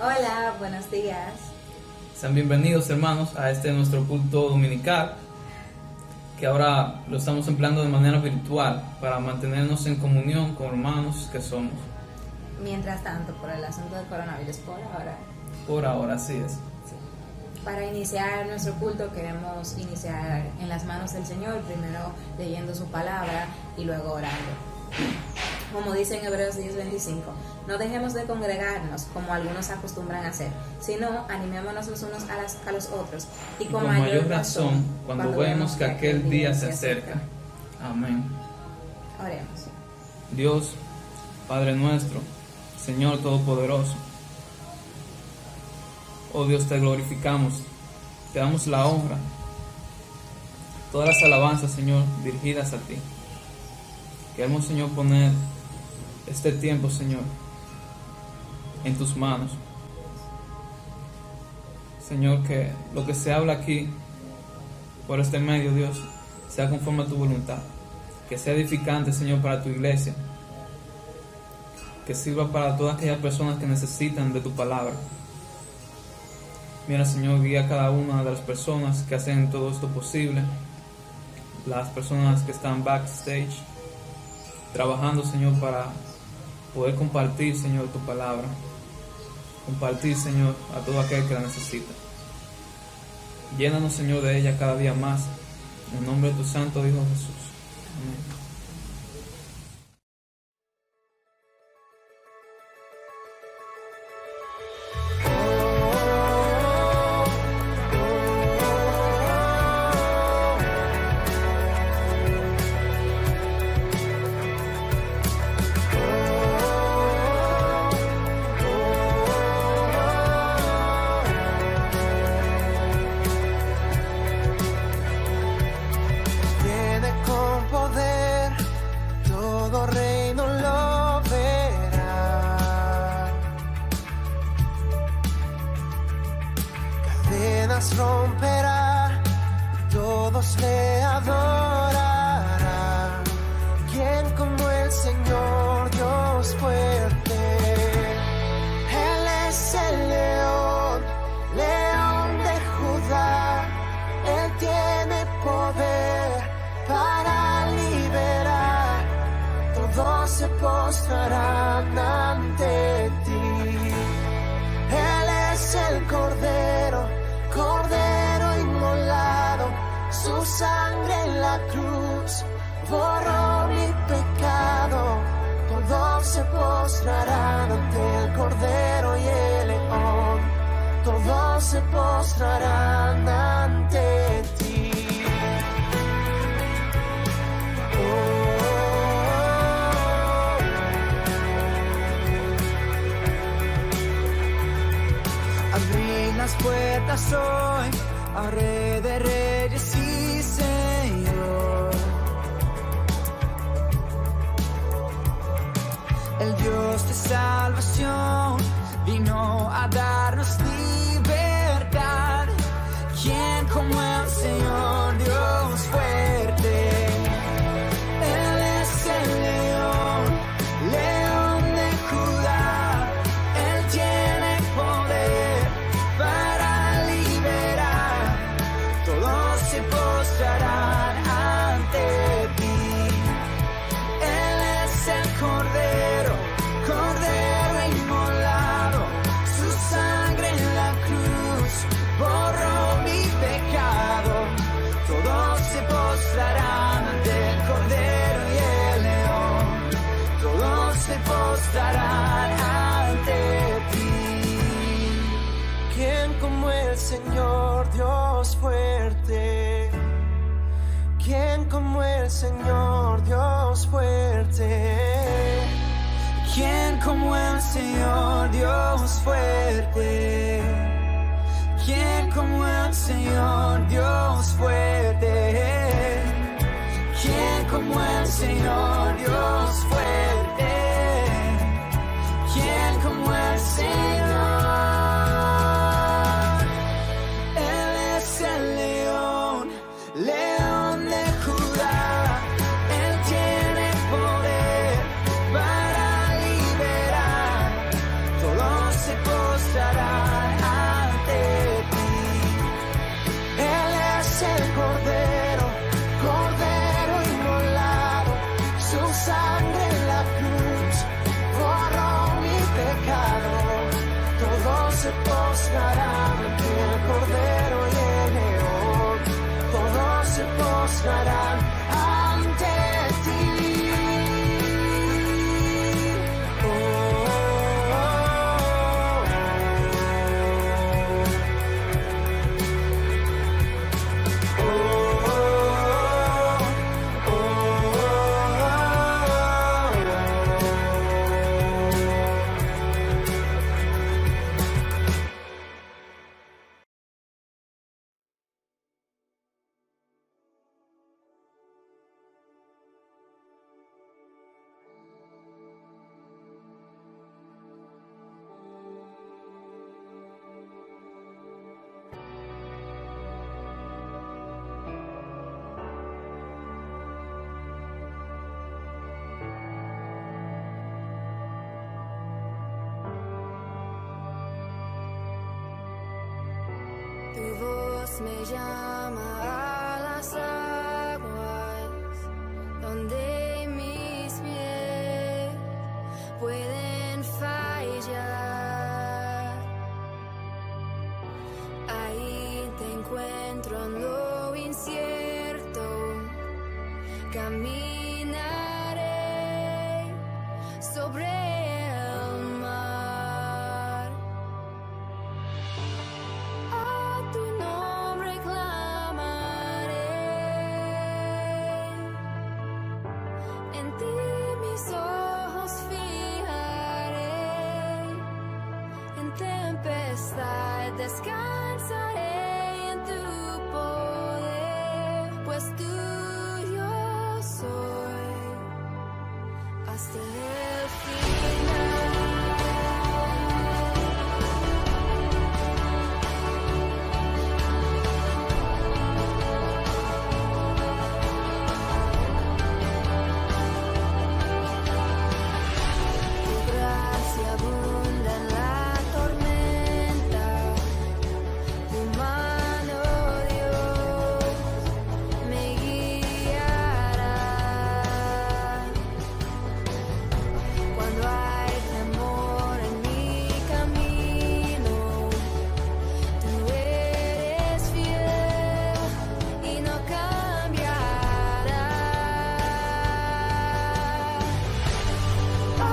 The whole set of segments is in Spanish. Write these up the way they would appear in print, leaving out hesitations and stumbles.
Hola, buenos días. Sean bienvenidos, hermanos, a este nuestro culto dominical, que ahora lo estamos empleando de manera virtual para mantenernos en comunión con hermanos que somos. Mientras tanto, por el asunto del coronavirus, Por ahora, así es. Para iniciar nuestro culto queremos iniciar en las manos del Señor, primero leyendo su palabra y luego orando. Como dice en Hebreos 10:25, no dejemos de congregarnos como algunos acostumbran a hacer, sino animémonos los unos a los otros y con mayor razón cuando vemos que aquel día se acerca. Amén. Oremos. Dios, Padre nuestro, Señor Todopoderoso, oh Dios, te glorificamos, te damos la honra, todas las alabanzas, Señor, dirigidas a ti. Queremos, Señor, poner este tiempo, Señor, en tus manos. Señor, que lo que se habla aquí, por este medio, Dios, sea conforme a tu voluntad. Que sea edificante, Señor, para tu iglesia. Que sirva para todas aquellas personas que necesitan de tu palabra. Mira, Señor, guía a cada una de las personas que hacen todo esto posible. Las personas que están backstage, trabajando, Señor, para poder compartir, Señor, tu palabra. Compartir, Señor, a todo aquel que la necesita. Llénanos, Señor, de ella cada día más. En el nombre de tu santo Hijo Jesús. Amén. Romperá, todos le adorarán. ¿Quién como el Señor Dios fuerte? Él es el león, león de Judá. Él tiene poder para liberar. Todos se postrarán ante ti. Él es el Cordero inmolado, su sangre en la cruz borró mi pecado. Todos se postrarán ante el Cordero y el León, todos se postrarán ante ti. Abrí las puertas hoy a Rey de Reyes y Señor, el Dios de salvación vino a darnos libertad. ¿Quién como el Señor Dios fuerte? Él es el león, león de Judá. Él tiene poder para liberar. Todos se postrarán ante ti. Él es el Cordero inmolado. Su sangre en la cruz borró mi pecado. Todos se postrarán ante el Cordero y el León. Todos se postrarán ante ti. ¿Quién como el Señor Dios fuerte? ¿Quién como el Señor Dios fuerte? ¿Quién como el Señor Dios fuerte? ¿Quién como el Señor Dios fuerte? ¿Quién como el Señor Dios fuerte? ¿Quién como el Señor? Él es el león, león de Judá. Él tiene poder para liberar. Todos se postrarán postrarán ante el Cordero y el León. Todos se postrarán ante ti. Tu voz me llama a las aguas, donde mis pies pueden fallar. Ahí te encuentro en lo incierto, caminaré sobre el mar. A tu nombre clamaré, en ti mis ojos fijaré, en tempestad descansaré en tu poder, pues tuyo soy hasta el final. Tu gracia abunda en la tormenta, tu mano, Dios, me guiará. Cuando hay temor en mi camino, tú eres fiel y no cambiarás. A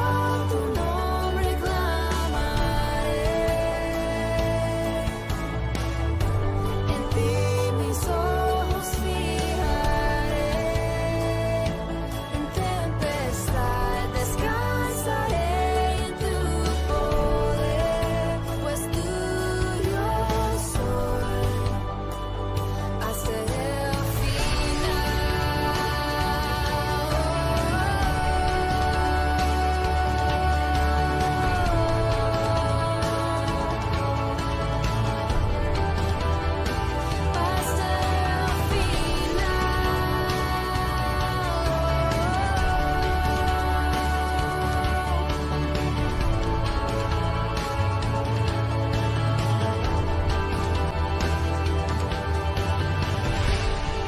tu nombre clamaré, en ti mis ojos fijaré, en tempestad descansaré en tu poder, pues tuyo soy hasta el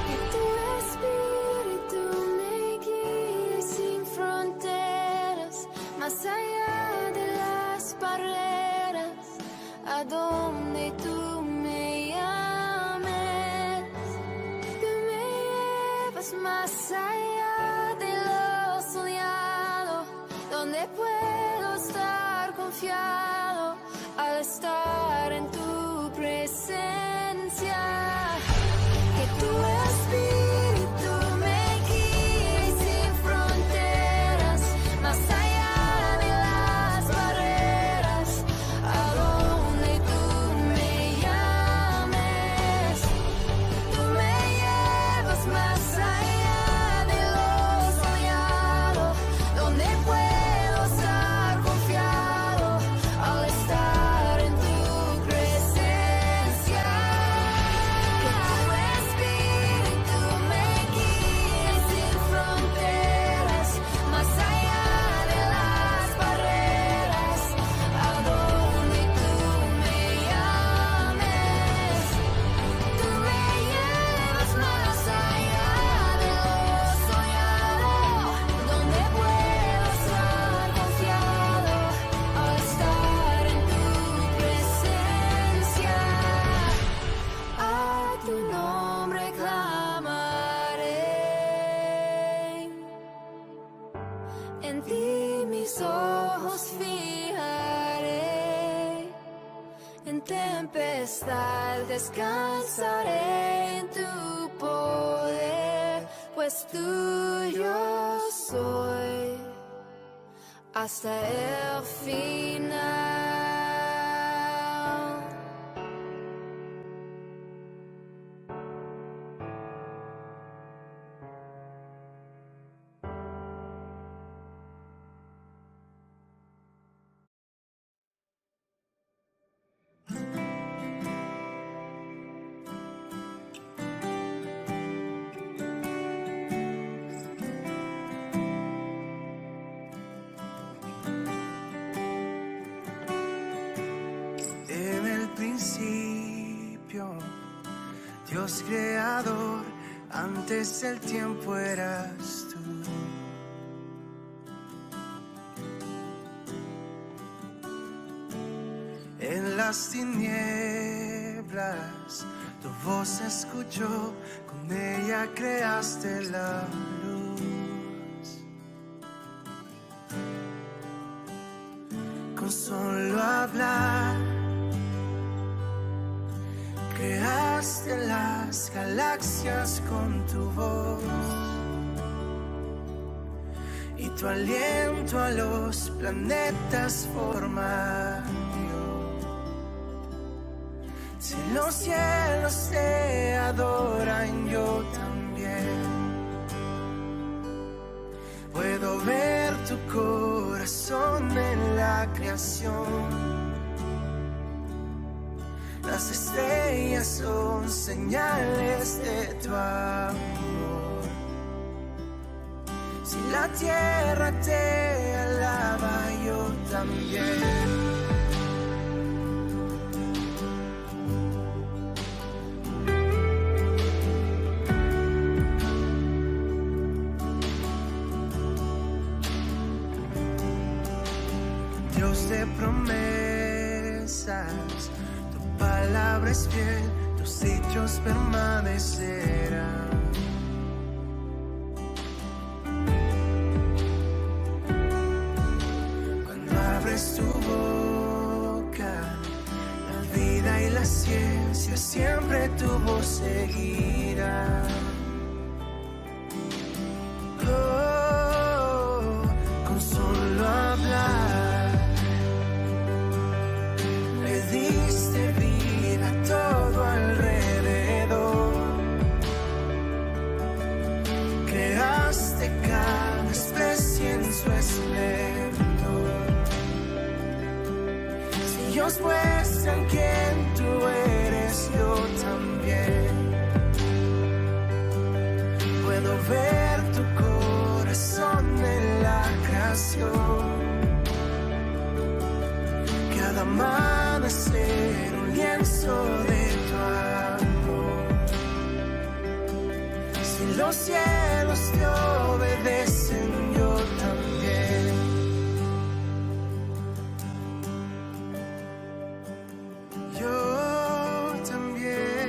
que tu espíritu me guíe sin fronteras, más allá de las barreras, a donde tú me llames. Tú me llevas más allá de lo soñado, donde puedo estar confiado al estar en tu presencia. Que tu espíritu me guíe sin fronteras, más allá de las barreras, a donde tú me llames. Tú me llevas más allá de lo soñado, donde puedo estar confiado al estar en tu ti mis ojos fijaré. En tempestad descansaré en tu poder, pues tuyo soy hasta el final. En el principio, Dios creador, antes del tiempo eras tú. En las tinieblas, tu voz escuchó, con ella creaste la luz. Con solo hablar, creaste las galaxias con tu voz, y tu aliento a los planetas forma dio. Si los cielos te adoran, yo también puedo ver tu corazón en la creación. Las estrellas son señales de tu amor. Si la tierra te alaba, yo también. Dios de promesas, palabra es fiel, tus dichos permanecerán. Cuando abres tu boca, la vida y la ciencia siempre tu voz seguirá. Oh, con solo hablar le diste vida a todo alrededor. Creaste cada especie en su esplendor. Si ellos muestran quién tú eres, yo también puedo ver tu corazón en la creación. Cada amanecer un lienzo de tu amor. Si los cielos te obedecen, yo también. Yo también.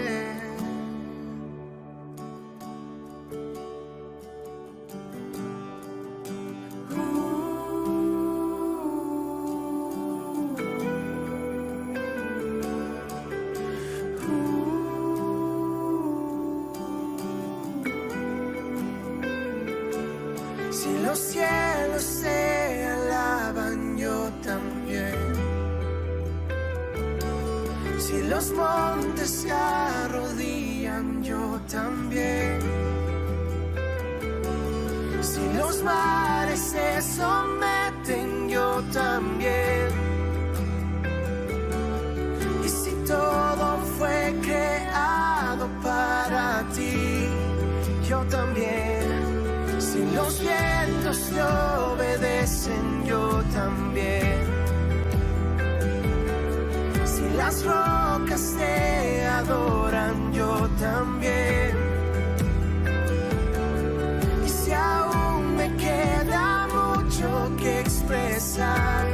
Si los cielos se alaban, yo también. Si los montes se arrodillan, yo también. Si los mares se someten, yo también. Y si todo fue creado para ti, yo también. Si los vientos te obedecen, yo también. Si las rocas te adoran, yo también. Y si aún me queda mucho que expresar,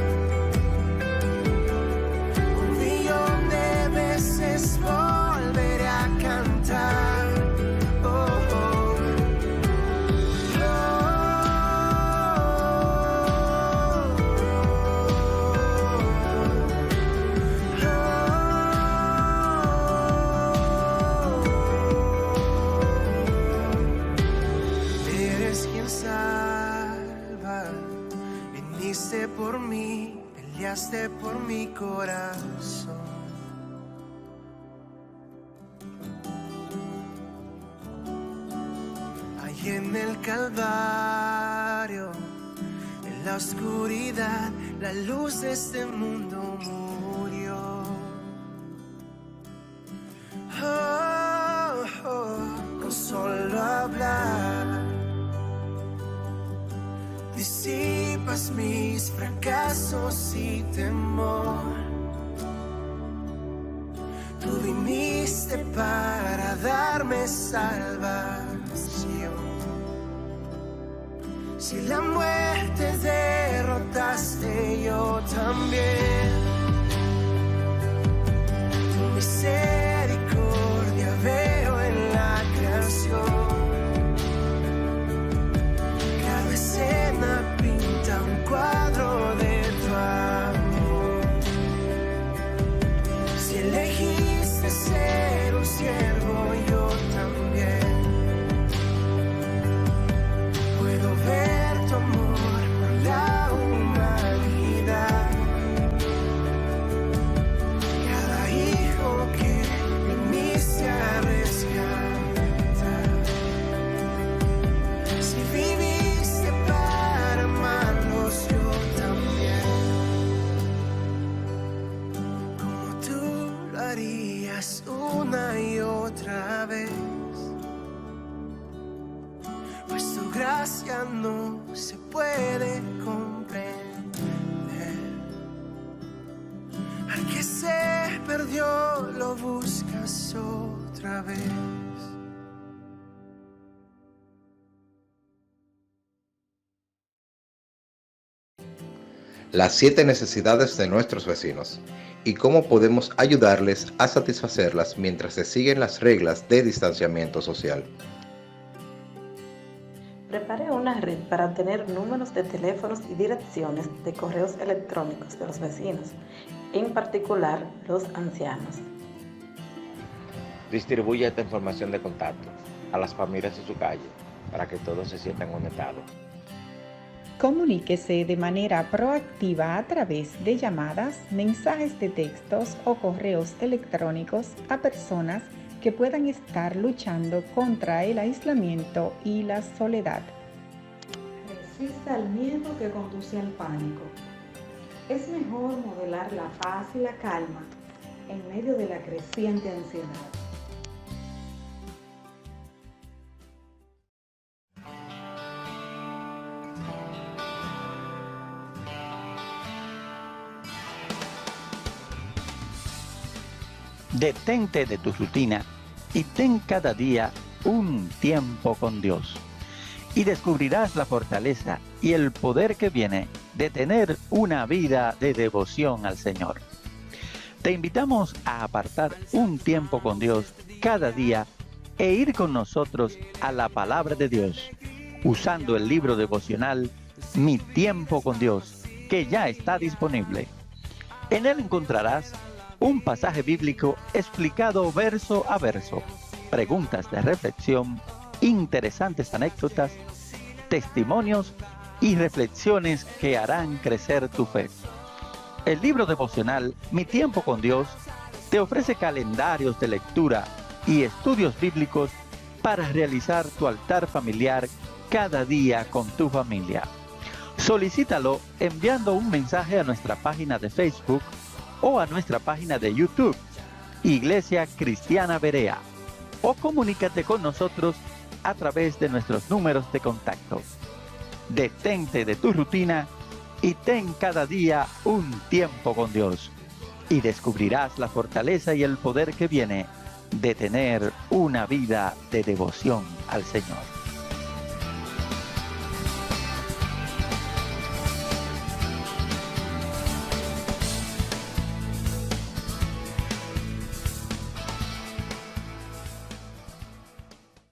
1,000,000 de veces volveré a cantar. Oh, oh. Viniste por mí, peleaste por mi corazón. Ahí en el Calvario, en la oscuridad, la luz de este mundo murió. Oh, oh, con solo hablar disipas mis fracasos y temor. Tú viniste para darme salvación. Si la muerte derrotaste, yo también. Tu misericordia veo en la creación. Cada escena pinta un cuadro de tu amor. Si elegiste ser un siervo, yo también. Puedo ver tu amor por la humanidad. Cada hijo que viniste a rescatar. Si viviste para amarlos, yo también. Como tú lo harías una y otra vez. Pues tu gracia no se puede comprender. Al que se perdió lo buscas otra vez. Las 7 necesidades de nuestros vecinos y cómo podemos ayudarles a satisfacerlas mientras se siguen las reglas de distanciamiento social. Preparé una red para obtener números de teléfonos y direcciones de correos electrónicos de los vecinos, en particular los ancianos. Distribuye esta información de contacto a las familias de su calle para que todos se sientan conectados. Comuníquese de manera proactiva a través de llamadas, mensajes de textos o correos electrónicos a personas que puedan estar luchando contra el aislamiento y la soledad. Resista el miedo que conduce al pánico. Es mejor modelar la paz y la calma en medio de la creciente ansiedad. Detente de tu rutina y ten cada día un tiempo con Dios. Y descubrirás la fortaleza y el poder que viene de tener una vida de devoción al Señor. Te invitamos a apartar un tiempo con Dios cada día e ir con nosotros a la palabra de Dios, usando el libro devocional Mi Tiempo con Dios, que ya está disponible. En él encontrarás un pasaje bíblico explicado verso a verso, preguntas de reflexión, interesantes anécdotas, testimonios y reflexiones que harán crecer tu fe. El libro devocional Mi Tiempo con Dios te ofrece calendarios de lectura y estudios bíblicos para realizar tu altar familiar cada día con tu familia. Solicítalo enviando un mensaje a nuestra página de Facebook o a nuestra página de YouTube, Iglesia Cristiana Berea, o comunícate con nosotros a través de nuestros números de contacto. Detente de tu rutina y ten cada día un tiempo con Dios, y descubrirás la fortaleza y el poder que viene de tener una vida de devoción al Señor.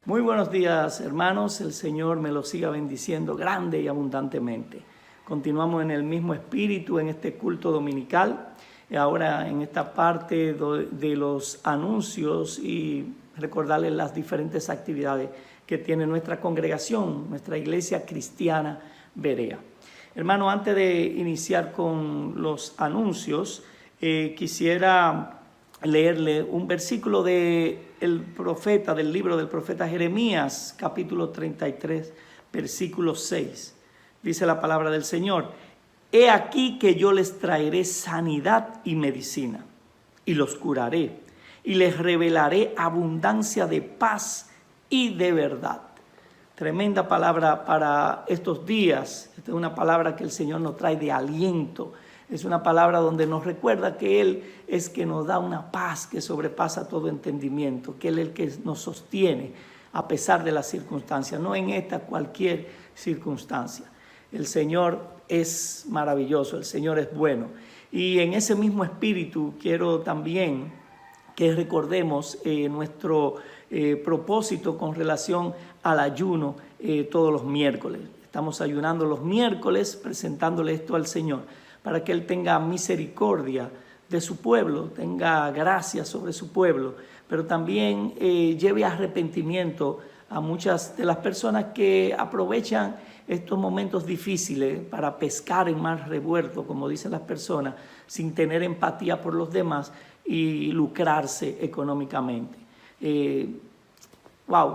Muy buenos días, hermanos. El Señor me los siga bendiciendo grande y abundantemente. Continuamos en el mismo espíritu en este culto dominical. Ahora en esta parte de los anuncios y recordarles las diferentes actividades que tiene nuestra congregación, nuestra Iglesia Cristiana Berea. Hermano, antes de iniciar con los anuncios, quisiera leerle un versículo del libro del profeta Jeremías, capítulo 33, versículo 6. Dice la palabra del Señor: He aquí que yo les traeré sanidad y medicina, y los curaré, y les revelaré abundancia de paz y de verdad. Tremenda palabra para estos días. Esta es una palabra que el Señor nos trae de aliento. Es una palabra donde nos recuerda que Él es que nos da una paz que sobrepasa todo entendimiento, que Él es el que nos sostiene a pesar de las circunstancias, no en esta cualquier circunstancia. El Señor es maravilloso, el Señor es bueno. Y en ese mismo espíritu quiero también que recordemos nuestro propósito con relación al ayuno todos los miércoles. Estamos ayunando los miércoles, presentándole esto al Señor, para que Él tenga misericordia de su pueblo, tenga gracia sobre su pueblo, pero también lleve arrepentimiento a muchas de las personas que aprovechan estos momentos difíciles para pescar en mar revuelto, como dicen las personas, sin tener empatía por los demás y lucrarse económicamente.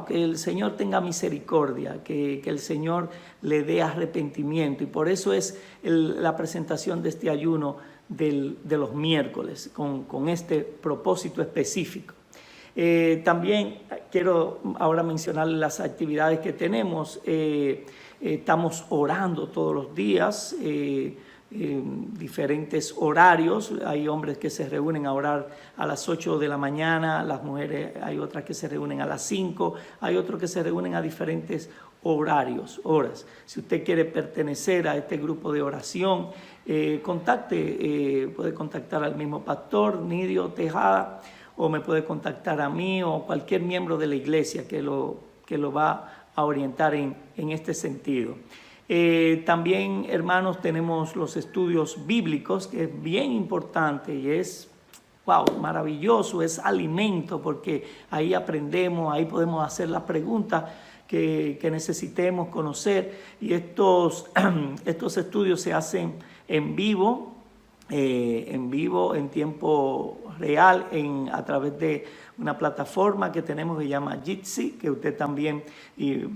Que el Señor tenga misericordia, que el Señor le dé arrepentimiento, y por eso es la presentación de este ayuno de los miércoles, con este propósito específico. También quiero ahora mencionar las actividades que tenemos. Estamos orando todos los días, diferentes horarios. Hay hombres que se reúnen a orar a las 8 de la mañana, las mujeres hay otras que se reúnen a las 5, hay otros que se reúnen a diferentes horas. Si usted quiere pertenecer a este grupo de oración, puede contactar al mismo pastor Nidio Tejada, o me puede contactar a mí o cualquier miembro de la iglesia que lo va a orientar en este sentido. También, hermanos, tenemos los estudios bíblicos, que es bien importante y es maravilloso, es alimento, porque ahí aprendemos, ahí podemos hacer las preguntas que necesitemos conocer, y estos estudios se hacen en vivo, en tiempo real, a través de una plataforma que tenemos que se llama Jitsi, que usted también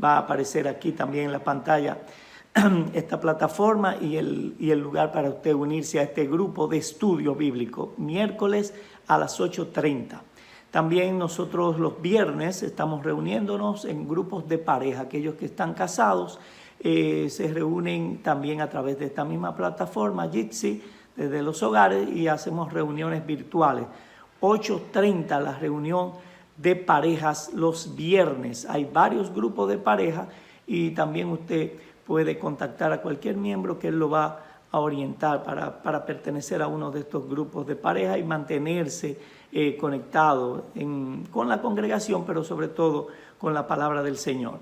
va a aparecer aquí también en la pantalla, esta plataforma y el lugar para usted unirse a este grupo de estudio bíblico, miércoles a las 8:30. También nosotros los viernes estamos reuniéndonos en grupos de pareja. Aquellos que están casados se reúnen también a través de esta misma plataforma, Jitsi, desde los hogares, y hacemos reuniones virtuales. 8:30 la reunión de parejas los viernes. Hay varios grupos de pareja y también usted puede contactar a cualquier miembro que él lo va a orientar para pertenecer a uno de estos grupos de pareja y mantenerse conectado con la congregación, pero sobre todo con la palabra del Señor.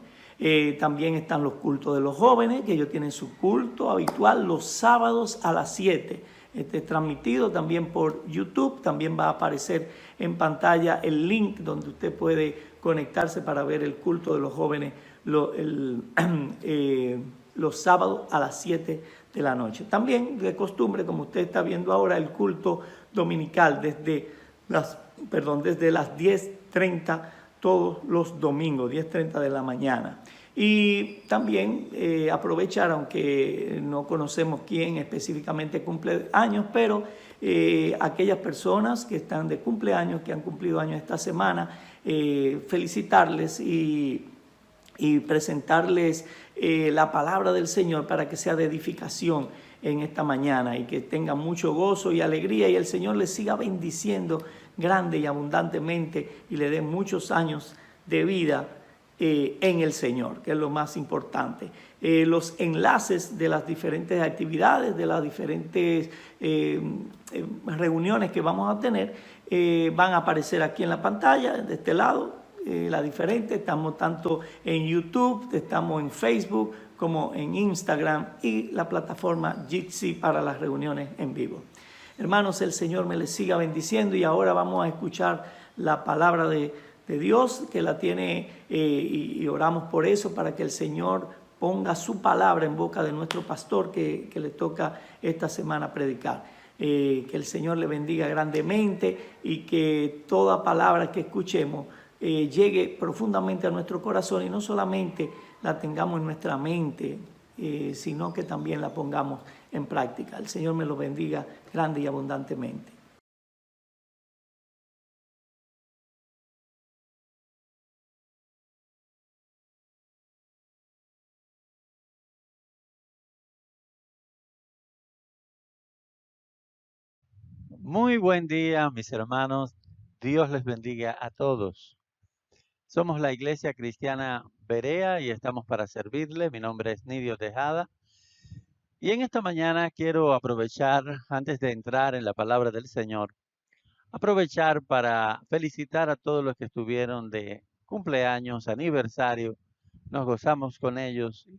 También están los cultos de los jóvenes, que ellos tienen su culto habitual los sábados a las 7. Este es transmitido también por YouTube. También va a aparecer en pantalla el link donde usted puede conectarse para ver el culto de los jóvenes los sábados a las 7 de la noche. También, de costumbre, como usted está viendo ahora, el culto dominical desde las 10:30 todos los domingos, 10:30 de la mañana. Y también aprovechar, aunque no conocemos quién específicamente cumple años, pero aquellas personas que están de cumpleaños, que han cumplido años esta semana, felicitarles y presentarles la palabra del Señor para que sea de edificación en esta mañana y que tengan mucho gozo y alegría, y el Señor les siga bendiciendo grande y abundantemente y le dé muchos años de vida en el Señor, que es lo más importante. Los enlaces de las diferentes actividades, de las diferentes reuniones que vamos a tener, van a aparecer aquí en la pantalla, de este lado. La diferente, estamos tanto en YouTube, estamos en Facebook como en Instagram, y la plataforma Jitsi para las reuniones en vivo. Hermanos, el Señor me les siga bendiciendo, y ahora vamos a escuchar la palabra de Dios, que la tiene, y oramos por eso, para que el Señor ponga su palabra en boca de nuestro pastor que le toca esta semana predicar. Que el Señor le bendiga grandemente y que toda palabra que escuchemos llegue profundamente a nuestro corazón y no solamente la tengamos en nuestra mente, sino que también la pongamos en práctica. El Señor me lo bendiga grande y abundantemente. Muy buen día, mis hermanos. Dios les bendiga a todos. Somos la Iglesia Cristiana Berea y estamos para servirle. Mi nombre es Nidio Tejada. Y en esta mañana quiero aprovechar, antes de entrar en la palabra del Señor, aprovechar para felicitar a todos los que estuvieron de cumpleaños, aniversario. Nos gozamos con ellos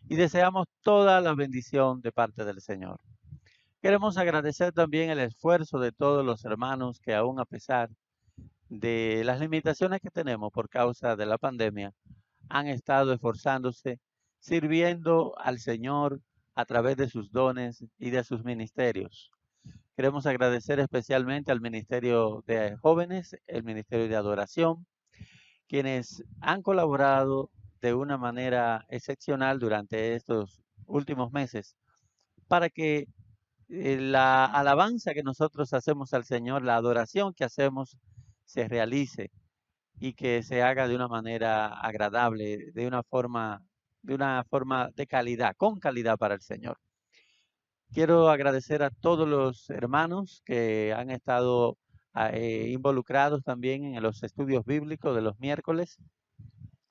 y deseamos toda la bendición de parte del Señor. Queremos agradecer también el esfuerzo de todos los hermanos que aún a pesar de las limitaciones que tenemos por causa de la pandemia, han estado esforzándose, sirviendo al Señor a través de sus dones y de sus ministerios. Queremos agradecer especialmente al Ministerio de Jóvenes, el Ministerio de Adoración, quienes han colaborado de una manera excepcional durante estos últimos meses para que la alabanza que nosotros hacemos al Señor, la adoración que hacemos, se realice y que se haga de una manera agradable, de una forma de calidad, con calidad para el Señor. Quiero agradecer a todos los hermanos que han estado involucrados también en los estudios bíblicos de los miércoles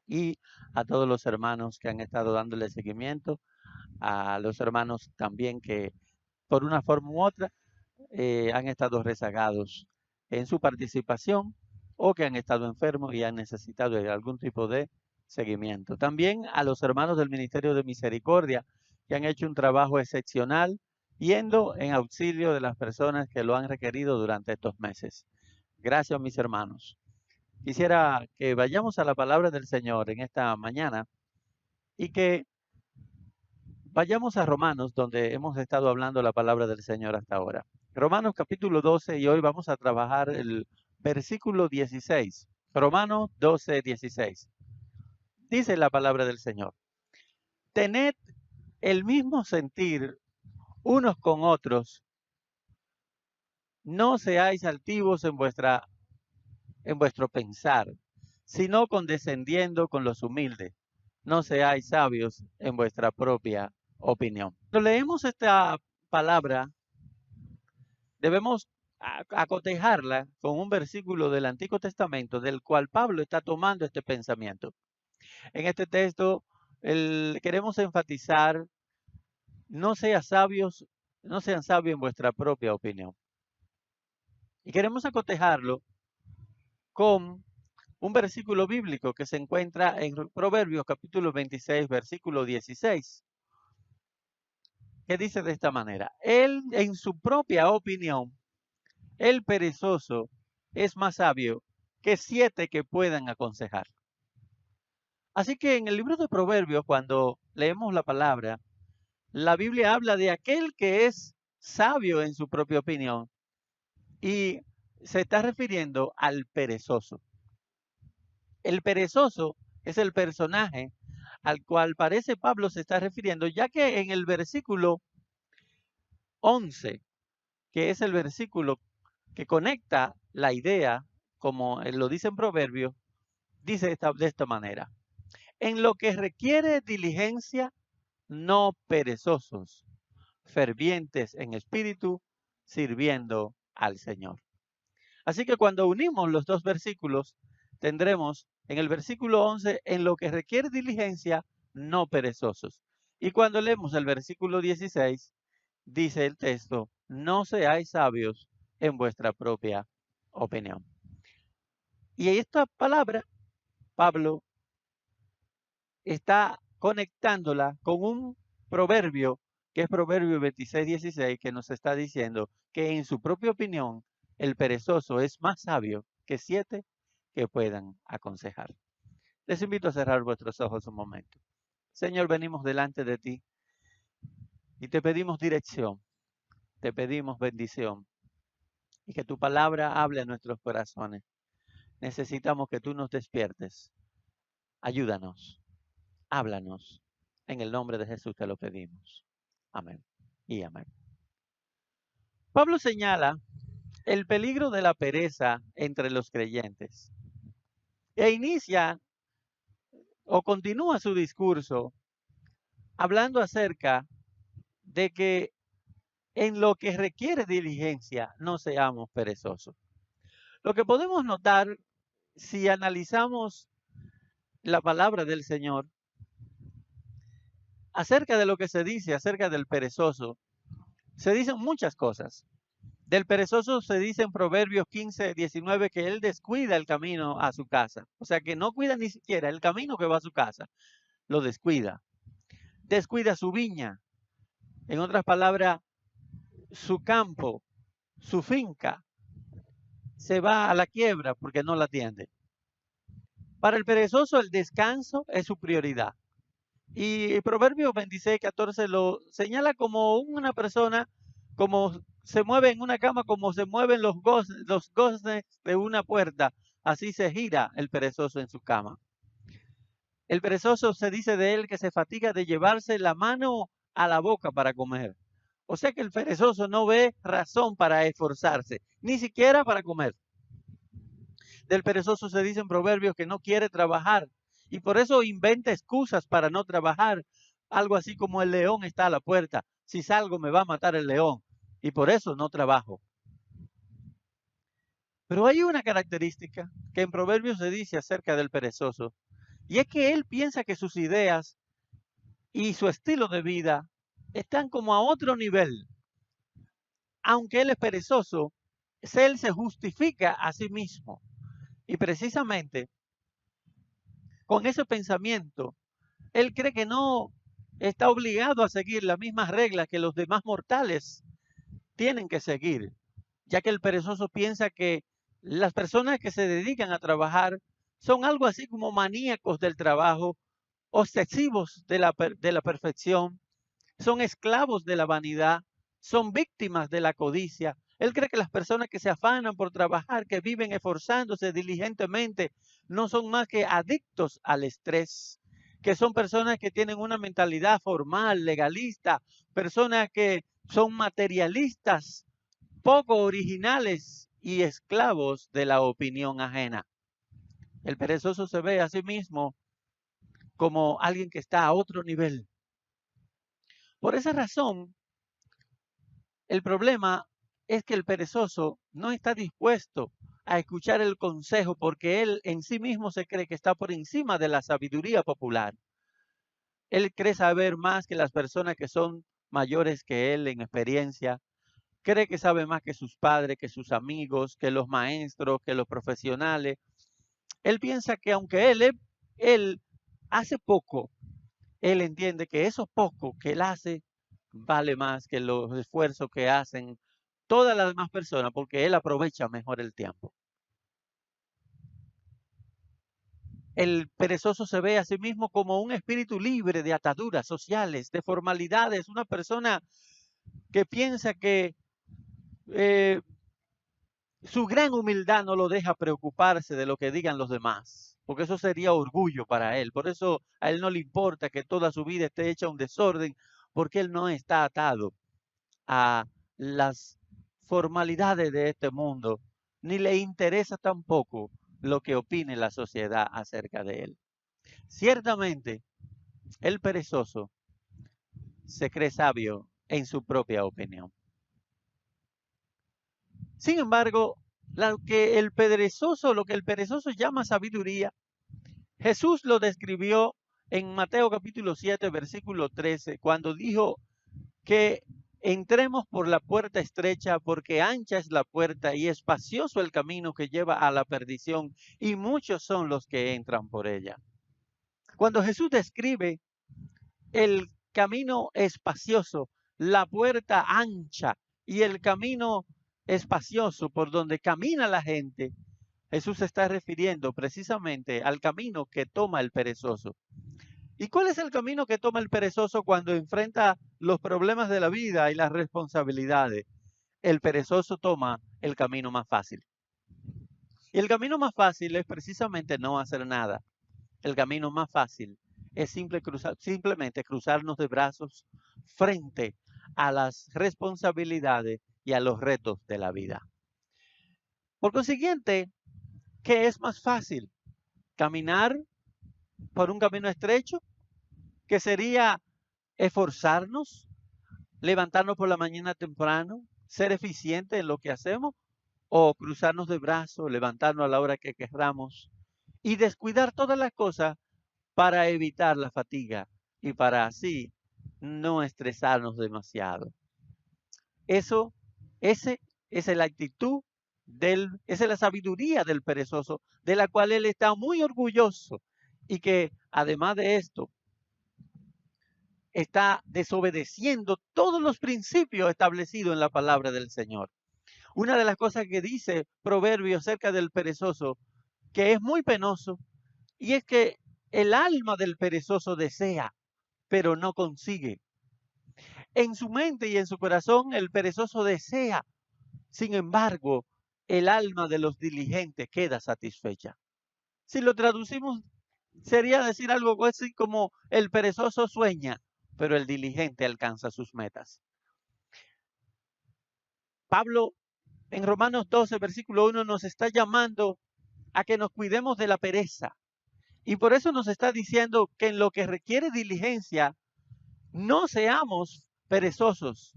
y a todos los hermanos que han estado dándole seguimiento, a los hermanos también que por una forma u otra han estado rezagados en su participación o que han estado enfermos y han necesitado de algún tipo de seguimiento. También a los hermanos del Ministerio de Misericordia que han hecho un trabajo excepcional yendo en auxilio de las personas que lo han requerido durante estos meses. Gracias, mis hermanos. Quisiera que vayamos a la palabra del Señor en esta mañana y que vayamos a Romanos, donde hemos estado hablando la palabra del Señor hasta ahora. Romanos capítulo 12 y hoy vamos a trabajar el versículo 16. Romanos 12, 16. Dice la palabra del Señor: tened el mismo sentir unos con otros, no seáis altivos en vuestro pensar, sino condescendiendo con los humildes. No seáis sabios en vuestra propia opinión. Cuando leemos esta palabra, debemos acotejarla con un versículo del Antiguo Testamento del cual Pablo está tomando este pensamiento. En este texto queremos enfatizar: no sean sabios en vuestra propia opinión. Y queremos acotejarlo con un versículo bíblico que se encuentra en Proverbios capítulo 26, versículo 16, que dice de esta manera: él en su propia opinión, el perezoso es más sabio que 7 que puedan aconsejar. Así que en el libro de Proverbios, cuando leemos la palabra, la Biblia habla de aquel que es sabio en su propia opinión y se está refiriendo al perezoso. El perezoso es el personaje al cual parece Pablo se está refiriendo, ya que en el versículo 11, que es el versículo que conecta la idea, como lo dice en Proverbios, dice de esta manera: en lo que requiere diligencia, no perezosos, fervientes en espíritu, sirviendo al Señor. Así que cuando unimos los dos versículos, tendremos en el versículo 11, en lo que requiere diligencia, no perezosos. Y cuando leemos el versículo 16, dice el texto: no seáis sabios en vuestra propia opinión. Y esta palabra, Pablo está conectándola con un proverbio, que es Proverbio 26, 16, que nos está diciendo que en su propia opinión, el perezoso es más sabio que 7 que puedan aconsejar. Les invito a cerrar vuestros ojos un momento. Señor, venimos delante de ti y te pedimos dirección, te pedimos bendición y que tu palabra hable a nuestros corazones. Necesitamos que tú nos despiertes. Ayúdanos, háblanos. En el nombre de Jesús te lo pedimos. Amén y amén. Pablo señala el peligro de la pereza entre los creyentes e inicia o continúa su discurso hablando acerca de que en lo que requiere diligencia no seamos perezosos. Lo que podemos notar si analizamos la palabra del Señor acerca de lo que se dice acerca del perezoso, se dicen muchas cosas. Del perezoso se dice en Proverbios 15, 19 que él descuida el camino a su casa. O sea que no cuida ni siquiera el camino que va a su casa, lo descuida. Descuida su viña. En otras palabras, su campo, su finca, se va a la quiebra porque no la atiende. Para el perezoso el descanso es su prioridad. Y Proverbios 26, 14 lo señala como una persona, como se mueve en una cama, como se mueven los goznes de una puerta, así se gira el perezoso en su cama. El perezoso se dice de él que se fatiga de llevarse la mano a la boca para comer. O sea que el perezoso no ve razón para esforzarse, ni siquiera para comer. Del perezoso se dice en Proverbios que no quiere trabajar y por eso inventa excusas para no trabajar. Algo así como el león está a la puerta. Si salgo me va a matar el león y por eso no trabajo. Pero hay una característica que en Proverbios se dice acerca del perezoso y es que él piensa que sus ideas y su estilo de vida están como a otro nivel. Aunque él es perezoso, él se justifica a sí mismo. Y precisamente con ese pensamiento, él cree que no está obligado a seguir las mismas reglas que los demás mortales tienen que seguir, ya que el perezoso piensa que las personas que se dedican a trabajar son algo así como maníacos del trabajo, obsesivos de la perfección, son esclavos de la vanidad, son víctimas de la codicia. Él cree que las personas que se afanan por trabajar, que viven esforzándose diligentemente, no son más que adictos al estrés, que son personas que tienen una mentalidad formal, legalista, personas que son materialistas, poco originales y esclavos de la opinión ajena. El perezoso se ve a sí mismo como alguien que está a otro nivel. Por esa razón, el problema es que el perezoso no está dispuesto a escuchar el consejo porque él en sí mismo se cree que está por encima de la sabiduría popular. Él cree saber más que las personas que son mayores que él en experiencia. Cree que sabe más que sus padres, que sus amigos, que los maestros, que los profesionales. Él piensa que aunque él hace poco, él entiende que eso poco que él hace vale más que los esfuerzos que hacen todas las demás personas porque él aprovecha mejor el tiempo. El perezoso se ve a sí mismo como un espíritu libre de ataduras sociales, de formalidades, una persona que piensa que su gran humildad no lo deja preocuparse de lo que digan los demás, porque eso sería orgullo para él. Por eso a él no le importa que toda su vida esté hecha un desorden, porque él no está atado a las formalidades de este mundo, ni le interesa tampoco lo que opine la sociedad acerca de él. Ciertamente, el perezoso se cree sabio en su propia opinión. Sin embargo, lo que el perezoso llama sabiduría, Jesús lo describió en Mateo capítulo 7, versículo 13, cuando dijo que entremos por la puerta estrecha, porque ancha es la puerta y espacioso el camino que lleva a la perdición, y muchos son los que entran por ella. Cuando Jesús describe el camino espacioso, la puerta ancha y el camino espacioso por donde camina la gente, Jesús se está refiriendo precisamente al camino que toma el perezoso. ¿Y cuál es el camino que toma el perezoso cuando enfrenta los problemas de la vida y las responsabilidades? El perezoso toma el camino más fácil. Y el camino más fácil es precisamente no hacer nada. El camino más fácil es simplemente cruzarnos de brazos frente a las responsabilidades y a los retos de la vida. Por consiguiente, ¿qué es más fácil? ¿Caminar por un camino estrecho? ¿Que sería esforzarnos, levantarnos por la mañana temprano, ser eficientes en lo que hacemos? ¿O cruzarnos de brazos, levantarnos a la hora que queramos y descuidar todas las cosas para evitar la fatiga y para así no estresarnos demasiado? Esa es la actitud esa es la sabiduría del perezoso, de la cual él está muy orgulloso y que además de esto está desobedeciendo todos los principios establecidos en la palabra del Señor. Una de las cosas que dice Proverbios acerca del perezoso, que es muy penoso, y es que el alma del perezoso desea, pero no consigue. En su mente y en su corazón el perezoso desea, sin embargo, el alma de los diligentes queda satisfecha. Si lo traducimos, sería decir algo así como el perezoso sueña, pero el diligente alcanza sus metas. Pablo, en Romanos 12, versículo 1, nos está llamando a que nos cuidemos de la pereza. Y por eso nos está diciendo que en lo que requiere diligencia, no seamos perezosos,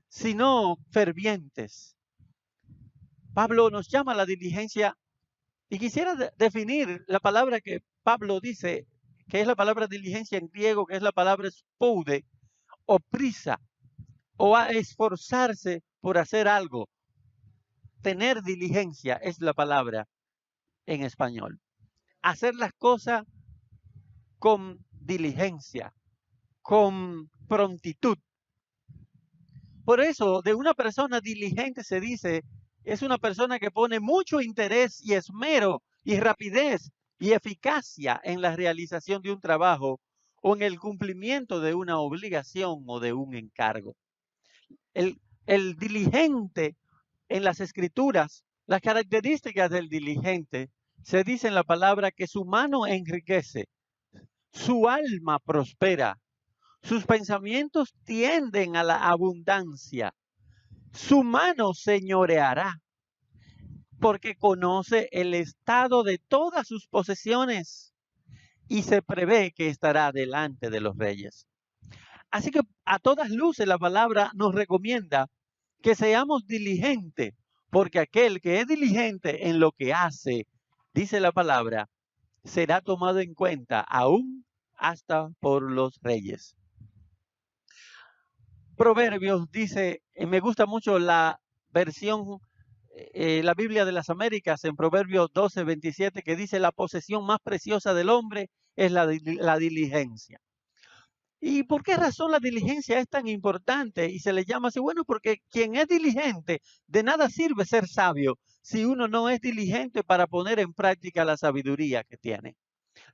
sino fervientes. Pablo nos llama a la diligencia y quisiera definir la palabra que Pablo dice, que es la palabra diligencia en griego, que es la palabra spoude, o prisa, o a esforzarse por hacer algo. Tener diligencia es la palabra en español. Hacer las cosas con diligencia, con prontitud. Por eso, de una persona diligente se dice, es una persona que pone mucho interés y esmero y rapidez y eficacia en la realización de un trabajo o en el cumplimiento de una obligación o de un encargo. El diligente en las escrituras, las características del diligente, se dice en la palabra que su mano enriquece, su alma prospera, sus pensamientos tienden a la abundancia, su mano señoreará, porque conoce el estado de todas sus posesiones y se prevé que estará delante de los reyes. Así que a todas luces la palabra nos recomienda que seamos diligentes, porque aquel que es diligente en lo que hace, dice la palabra, será tomado en cuenta aún hasta por los reyes. Proverbios dice, me gusta mucho la versión, la Biblia de las Américas, en Proverbios 12, 27, que dice, la posesión más preciosa del hombre es la diligencia. ¿Y por qué razón la diligencia es tan importante? Y se le llama así, bueno, porque quien es diligente, de nada sirve ser sabio si uno no es diligente para poner en práctica la sabiduría que tiene.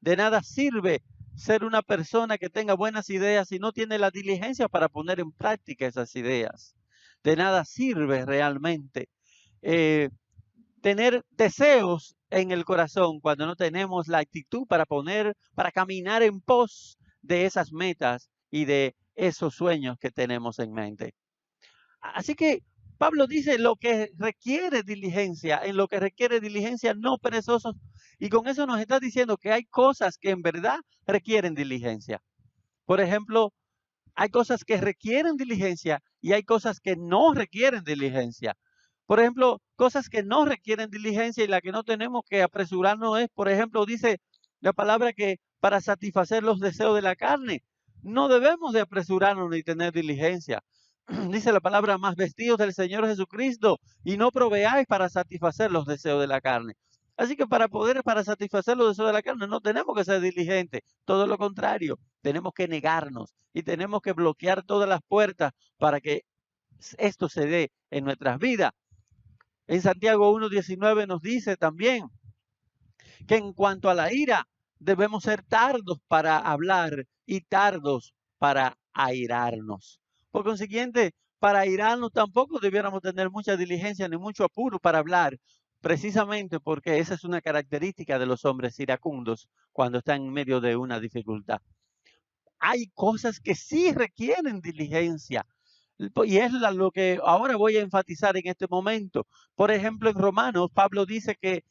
De nada sirve ser una persona que tenga buenas ideas si no tiene la diligencia para poner en práctica esas ideas. De nada sirve realmente tener deseos en el corazón cuando no tenemos la actitud para caminar en pos de esas metas y de esos sueños que tenemos en mente. Así que Pablo dice lo que requiere diligencia, en lo que requiere diligencia, no perezosos. Y con eso nos está diciendo que hay cosas que en verdad requieren diligencia. Por ejemplo, hay cosas que requieren diligencia y hay cosas que no requieren diligencia. Por ejemplo, cosas que no requieren diligencia y la que no tenemos que apresurarnos es, por ejemplo, dice la palabra que para satisfacer los deseos de la carne, no debemos de apresurarnos ni tener diligencia. Dice la palabra, más vestidos del Señor Jesucristo y no proveáis para satisfacer los deseos de la carne. Así que para satisfacer los deseos de la carne no tenemos que ser diligentes, todo lo contrario, tenemos que negarnos y tenemos que bloquear todas las puertas para que esto se dé en nuestras vidas. En Santiago 1:19 nos dice también que en cuanto a la ira, debemos ser tardos para hablar y tardos para airarnos. Por consiguiente, para airarnos tampoco debiéramos tener mucha diligencia ni mucho apuro para hablar, precisamente porque esa es una característica de los hombres iracundos cuando están en medio de una dificultad. Hay cosas que sí requieren diligencia, y es lo que ahora voy a enfatizar en este momento. Por ejemplo, en Romanos, Pablo dice que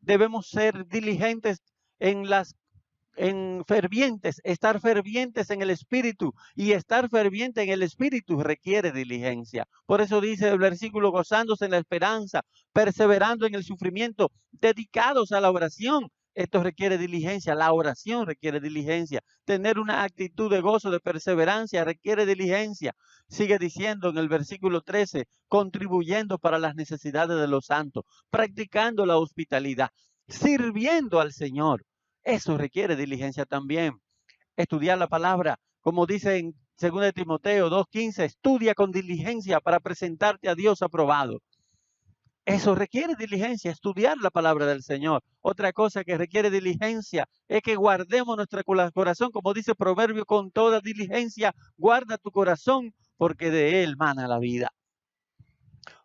debemos ser diligentes en fervientes, estar fervientes en el espíritu, y estar ferviente en el espíritu requiere diligencia. Por eso dice el versículo: gozándose en la esperanza, perseverando en el sufrimiento, dedicados a la oración. Esto requiere diligencia, la oración requiere diligencia. Tener una actitud de gozo, de perseverancia, requiere diligencia. Sigue diciendo en el versículo 13, contribuyendo para las necesidades de los santos, practicando la hospitalidad, sirviendo al Señor. Eso requiere diligencia también. Estudiar la palabra, como dice en 2 Timoteo 2:15, estudia con diligencia para presentarte a Dios aprobado. Eso requiere diligencia, estudiar la palabra del Señor. Otra cosa que requiere diligencia es que guardemos nuestro corazón, como dice Proverbio, con toda diligencia, guarda tu corazón, porque de él mana la vida.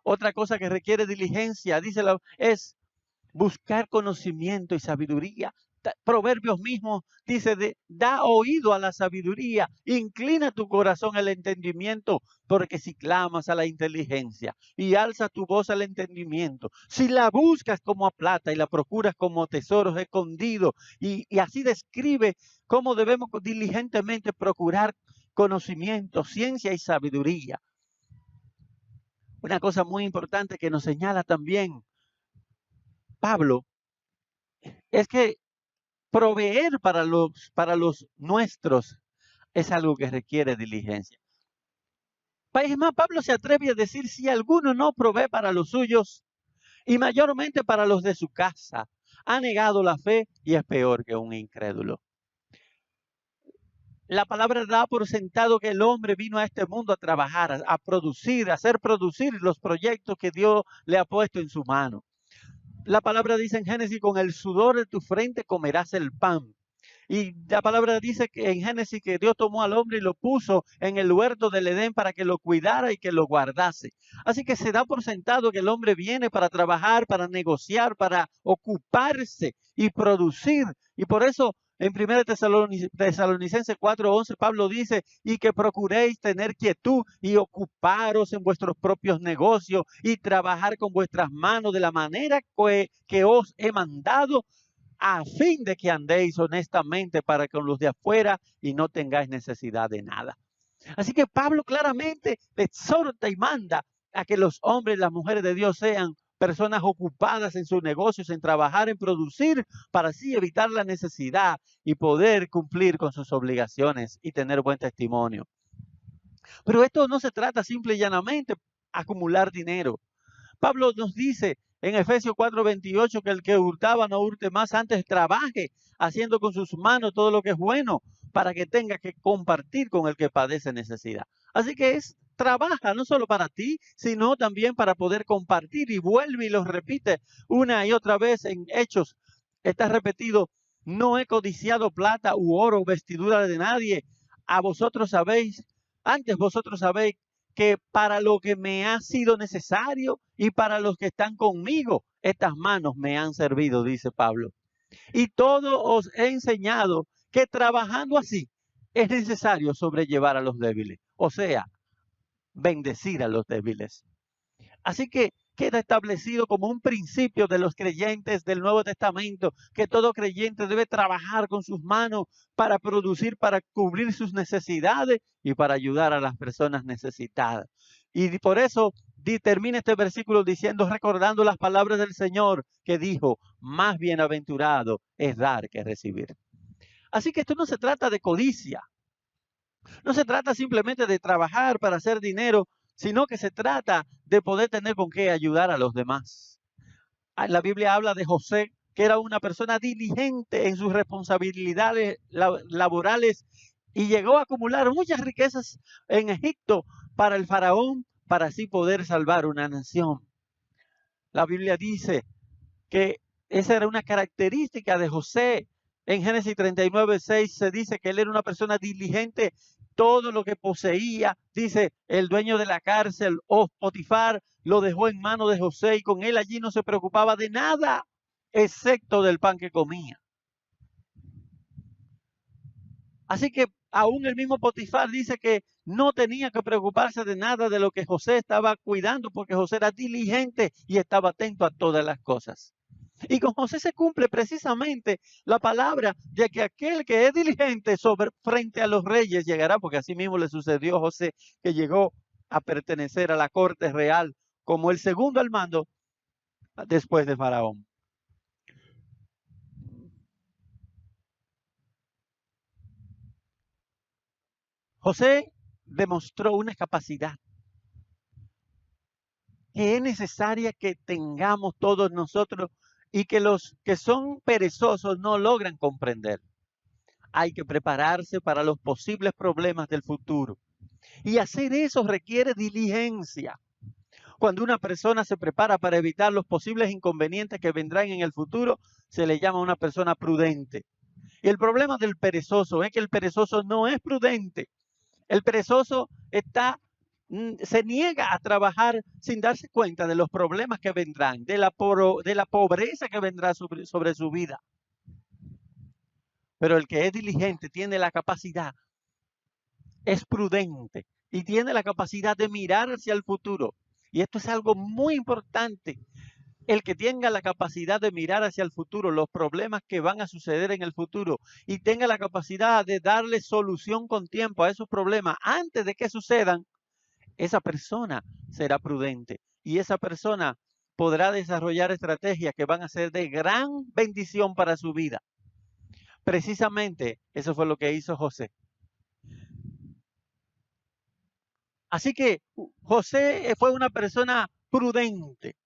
Otra cosa que requiere diligencia, es buscar conocimiento y sabiduría. Proverbios mismo dice: da oído a la sabiduría, inclina tu corazón al entendimiento, porque si clamas a la inteligencia y alzas tu voz al entendimiento, si la buscas como a plata y la procuras como tesoros escondidos, y así describe cómo debemos diligentemente procurar conocimiento, ciencia y sabiduría. Una cosa muy importante que nos señala también Pablo es que proveer para los nuestros es algo que requiere diligencia. Es más, Pablo se atreve a decir: si alguno no provee para los suyos, y mayormente para los de su casa, ha negado la fe y es peor que un incrédulo. La palabra da por sentado que el hombre vino a este mundo a trabajar, a producir, a hacer producir los proyectos que Dios le ha puesto en su mano. La palabra dice en Génesis: con el sudor de tu frente comerás el pan. Y la palabra dice que en Génesis que Dios tomó al hombre y lo puso en el huerto del Edén para que lo cuidara y que lo guardase. Así que se da por sentado que el hombre viene para trabajar, para negociar, para ocuparse y producir. Y por eso en 1 Tesalonicenses 4:11 Pablo dice: y que procuréis tener quietud y ocuparos en vuestros propios negocios y trabajar con vuestras manos de la manera que os he mandado, a fin de que andéis honestamente para con los de afuera y no tengáis necesidad de nada. Así que Pablo claramente exhorta y manda a que los hombres y las mujeres de Dios sean personas ocupadas en sus negocios, en trabajar, en producir, para así evitar la necesidad y poder cumplir con sus obligaciones y tener buen testimonio. Pero esto no se trata simple y llanamente de acumular dinero. Pablo nos dice en Efesios 4:28 que el que hurtaba no hurte más, antes trabaje haciendo con sus manos todo lo que es bueno, para que tenga que compartir con el que padece necesidad. Así que trabaja no solo para ti, sino también para poder compartir. Y vuelve y lo repite una y otra vez en Hechos. Está repetido: no he codiciado plata u oro, vestidura de nadie. Antes vosotros sabéis que para lo que me ha sido necesario y para los que están conmigo, estas manos me han servido, dice Pablo. Y todo os he enseñado que trabajando así es necesario sobrellevar a los débiles, o sea, bendecir a los débiles. Así que queda establecido como un principio de los creyentes del Nuevo Testamento que todo creyente debe trabajar con sus manos para producir, para cubrir sus necesidades y para ayudar a las personas necesitadas. Y por eso termina este versículo diciendo, recordando las palabras del Señor que dijo: más bienaventurado es dar que recibir. Así que esto no se trata de codicia. No se trata simplemente de trabajar para hacer dinero, sino que se trata de poder tener con qué ayudar a los demás. La Biblia habla de José, que era una persona diligente en sus responsabilidades laborales y llegó a acumular muchas riquezas en Egipto para el faraón, para así poder salvar una nación. La Biblia dice que esa era una característica de José, En Génesis 39:6 se dice que él era una persona diligente, todo lo que poseía, dice el dueño de la cárcel, Potifar, lo dejó en manos de José y con él allí no se preocupaba de nada, excepto del pan que comía. Así que aún el mismo Potifar dice que no tenía que preocuparse de nada de lo que José estaba cuidando, porque José era diligente y estaba atento a todas las cosas. Y con José se cumple precisamente la palabra de que aquel que es diligente frente a los reyes llegará, porque así mismo le sucedió a José, que llegó a pertenecer a la corte real como el segundo al mando después de Faraón. José demostró una capacidad que es necesaria que tengamos todos nosotros y que los que son perezosos no logran comprender. Hay que prepararse para los posibles problemas del futuro. Y hacer eso requiere diligencia. Cuando una persona se prepara para evitar los posibles inconvenientes que vendrán en el futuro, se le llama una persona prudente. Y el problema del perezoso es que el perezoso no es prudente. El perezoso se niega a trabajar sin darse cuenta de los problemas que vendrán, de la pobreza que vendrá sobre su vida. Pero el que es diligente tiene la capacidad, es prudente y tiene la capacidad de mirar hacia el futuro. Y esto es algo muy importante. El que tenga la capacidad de mirar hacia el futuro, los problemas que van a suceder en el futuro, y tenga la capacidad de darle solución con tiempo a esos problemas antes de que sucedan, esa persona será prudente y esa persona podrá desarrollar estrategias que van a ser de gran bendición para su vida. Precisamente eso fue lo que hizo José. Así que José fue una persona prudente,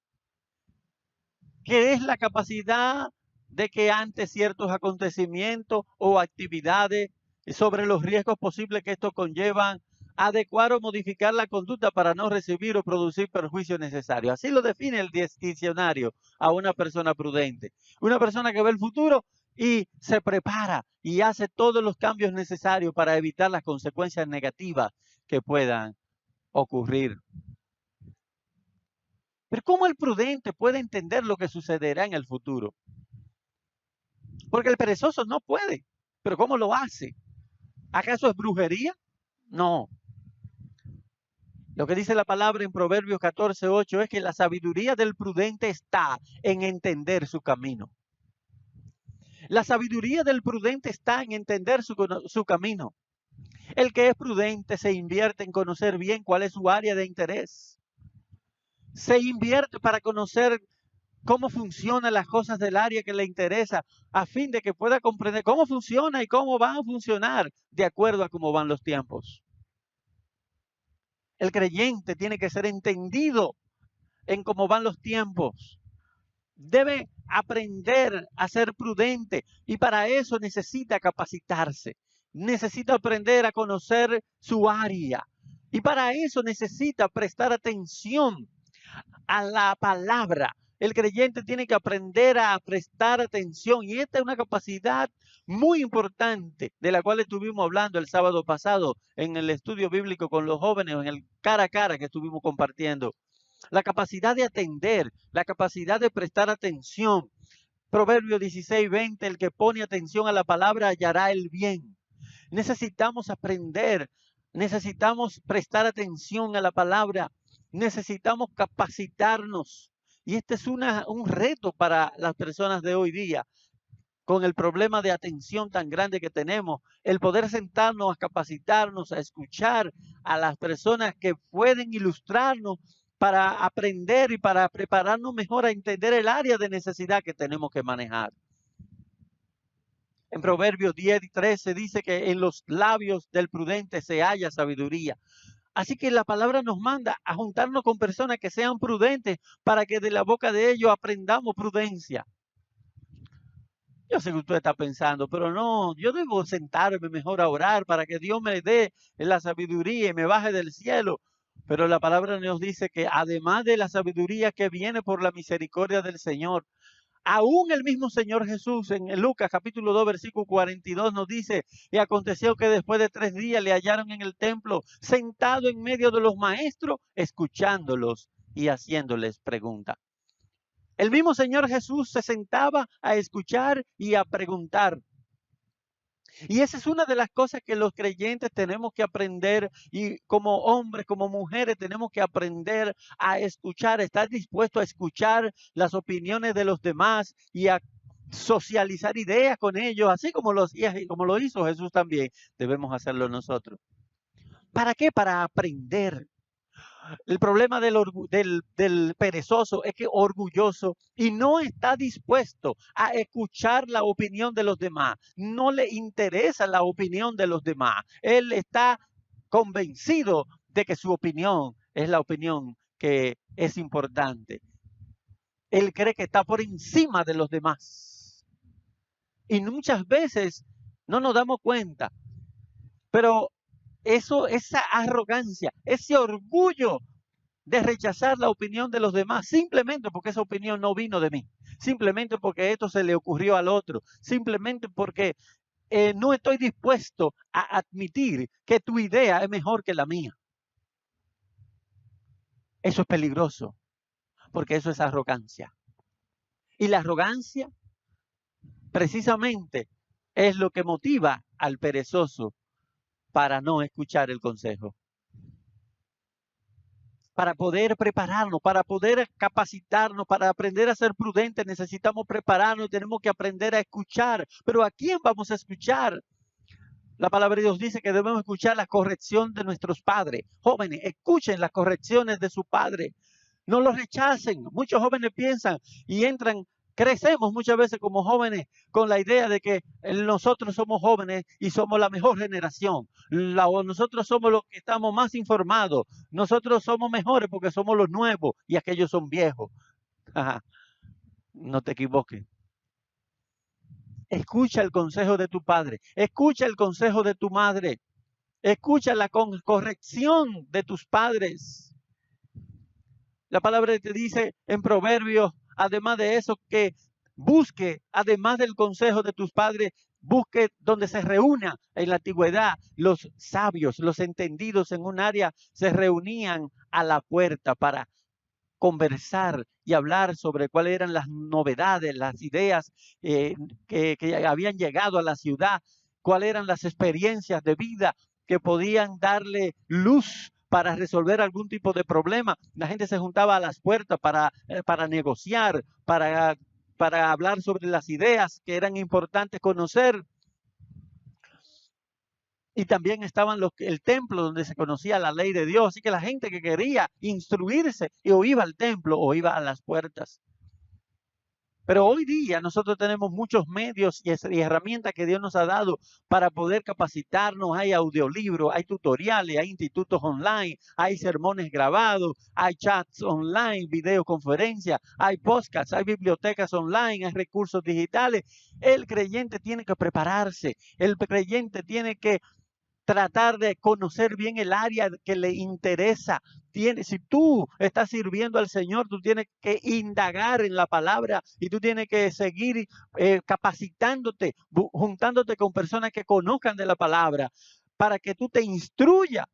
que es la capacidad de que ante ciertos acontecimientos o actividades sobre los riesgos posibles que estos conllevan, adecuar o modificar la conducta para no recibir o producir perjuicio necesario. Así lo define el diccionario a una persona prudente. Una persona que ve el futuro y se prepara y hace todos los cambios necesarios para evitar las consecuencias negativas que puedan ocurrir. Pero ¿cómo el prudente puede entender lo que sucederá en el futuro? Porque el perezoso no puede. ¿Pero cómo lo hace? ¿Acaso es brujería? No. Lo que dice la palabra en Proverbios 14:8 es que la sabiduría del prudente está en entender su camino. La sabiduría del prudente está en entender su camino. El que es prudente se invierte en conocer bien cuál es su área de interés. Se invierte para conocer cómo funcionan las cosas del área que le interesa, a fin de que pueda comprender cómo funciona y cómo van a funcionar de acuerdo a cómo van los tiempos. El creyente tiene que ser entendido en cómo van los tiempos. Debe aprender a ser prudente y para eso necesita capacitarse. Necesita aprender a conocer su área y para eso necesita prestar atención a la palabra. El creyente tiene que aprender a prestar atención y esta es una capacidad muy importante de la cual estuvimos hablando el sábado pasado en el estudio bíblico con los jóvenes, en el cara a cara que estuvimos compartiendo. La capacidad de atender, la capacidad de prestar atención. Proverbio 16:20, el que pone atención a la palabra hallará el bien. Necesitamos aprender, necesitamos prestar atención a la palabra, necesitamos capacitarnos. Y este es un reto para las personas de hoy día, con el problema de atención tan grande que tenemos, el poder sentarnos a capacitarnos, a escuchar a las personas que pueden ilustrarnos para aprender y para prepararnos mejor a entender el área de necesidad que tenemos que manejar. En Proverbios 10:13 dice que en los labios del prudente se halla sabiduría. Así que la palabra nos manda a juntarnos con personas que sean prudentes para que de la boca de ellos aprendamos prudencia. Yo sé que usted está pensando, pero no, yo debo sentarme mejor a orar para que Dios me dé la sabiduría y me baje del cielo. Pero la palabra nos dice que además de la sabiduría que viene por la misericordia del Señor, Aún el mismo Señor Jesús en Lucas capítulo 2 versículo 42 nos dice: y aconteció que después de 3 días le hallaron en el templo, sentado en medio de los maestros, escuchándolos y haciéndoles preguntas. El mismo Señor Jesús se sentaba a escuchar y a preguntar. Y esa es una de las cosas que los creyentes tenemos que aprender, y como hombres, como mujeres, tenemos que aprender a escuchar, estar dispuesto a escuchar las opiniones de los demás y a socializar ideas con ellos, así como lo hizo Jesús también, debemos hacerlo nosotros. ¿Para qué? Para aprender. El problema del perezoso es que es orgulloso y no está dispuesto a escuchar la opinión de los demás. No le interesa la opinión de los demás. Él está convencido de que su opinión es la opinión que es importante. Él cree que está por encima de los demás. Y muchas veces no nos damos cuenta. Pero esa arrogancia, ese orgullo de rechazar la opinión de los demás, simplemente porque esa opinión no vino de mí, simplemente porque esto se le ocurrió al otro, simplemente porque no estoy dispuesto a admitir que tu idea es mejor que la mía. Eso es peligroso, porque eso es arrogancia. Y la arrogancia precisamente es lo que motiva al perezoso para no escuchar el consejo. Para poder prepararnos, para poder capacitarnos, para aprender a ser prudentes, necesitamos prepararnos, tenemos que aprender a escuchar. Pero ¿a quién vamos a escuchar? La palabra de Dios dice que debemos escuchar la corrección de nuestros padres. Jóvenes, escuchen las correcciones de su padre. No los rechacen. Muchos jóvenes piensan y crecemos muchas veces como jóvenes con la idea de que nosotros somos jóvenes y somos la mejor generación. Nosotros somos los que estamos más informados. Nosotros somos mejores porque somos los nuevos y aquellos son viejos. No te equivoques. Escucha el consejo de tu padre. Escucha el consejo de tu madre. Escucha la corrección de tus padres. La palabra te dice en Proverbios, además de eso, que busque, además del consejo de tus padres, busque donde se reúna. En la antigüedad, los sabios, los entendidos en un área, se reunían a la puerta para conversar y hablar sobre cuáles eran las novedades, las ideas que habían llegado a la ciudad, cuáles eran las experiencias de vida que podían darle luz para resolver algún tipo de problema. La gente se juntaba a las puertas para negociar, para hablar sobre las ideas que eran importantes conocer. Y también estaban el templo donde se conocía la ley de Dios. Así que la gente que quería instruirse o iba al templo o iba a las puertas. Pero hoy día nosotros tenemos muchos medios y herramientas que Dios nos ha dado para poder capacitarnos. Hay audiolibros, hay tutoriales, hay institutos online, hay sermones grabados, hay chats online, videoconferencias, hay podcasts, hay bibliotecas online, hay recursos digitales. El creyente tiene que prepararse, el creyente tiene que tratar de conocer bien el área que le interesa. Si tú estás sirviendo al Señor, tú tienes que indagar en la palabra y tú tienes que seguir capacitándote, juntándote con personas que conozcan de la palabra para que tú te instruyas,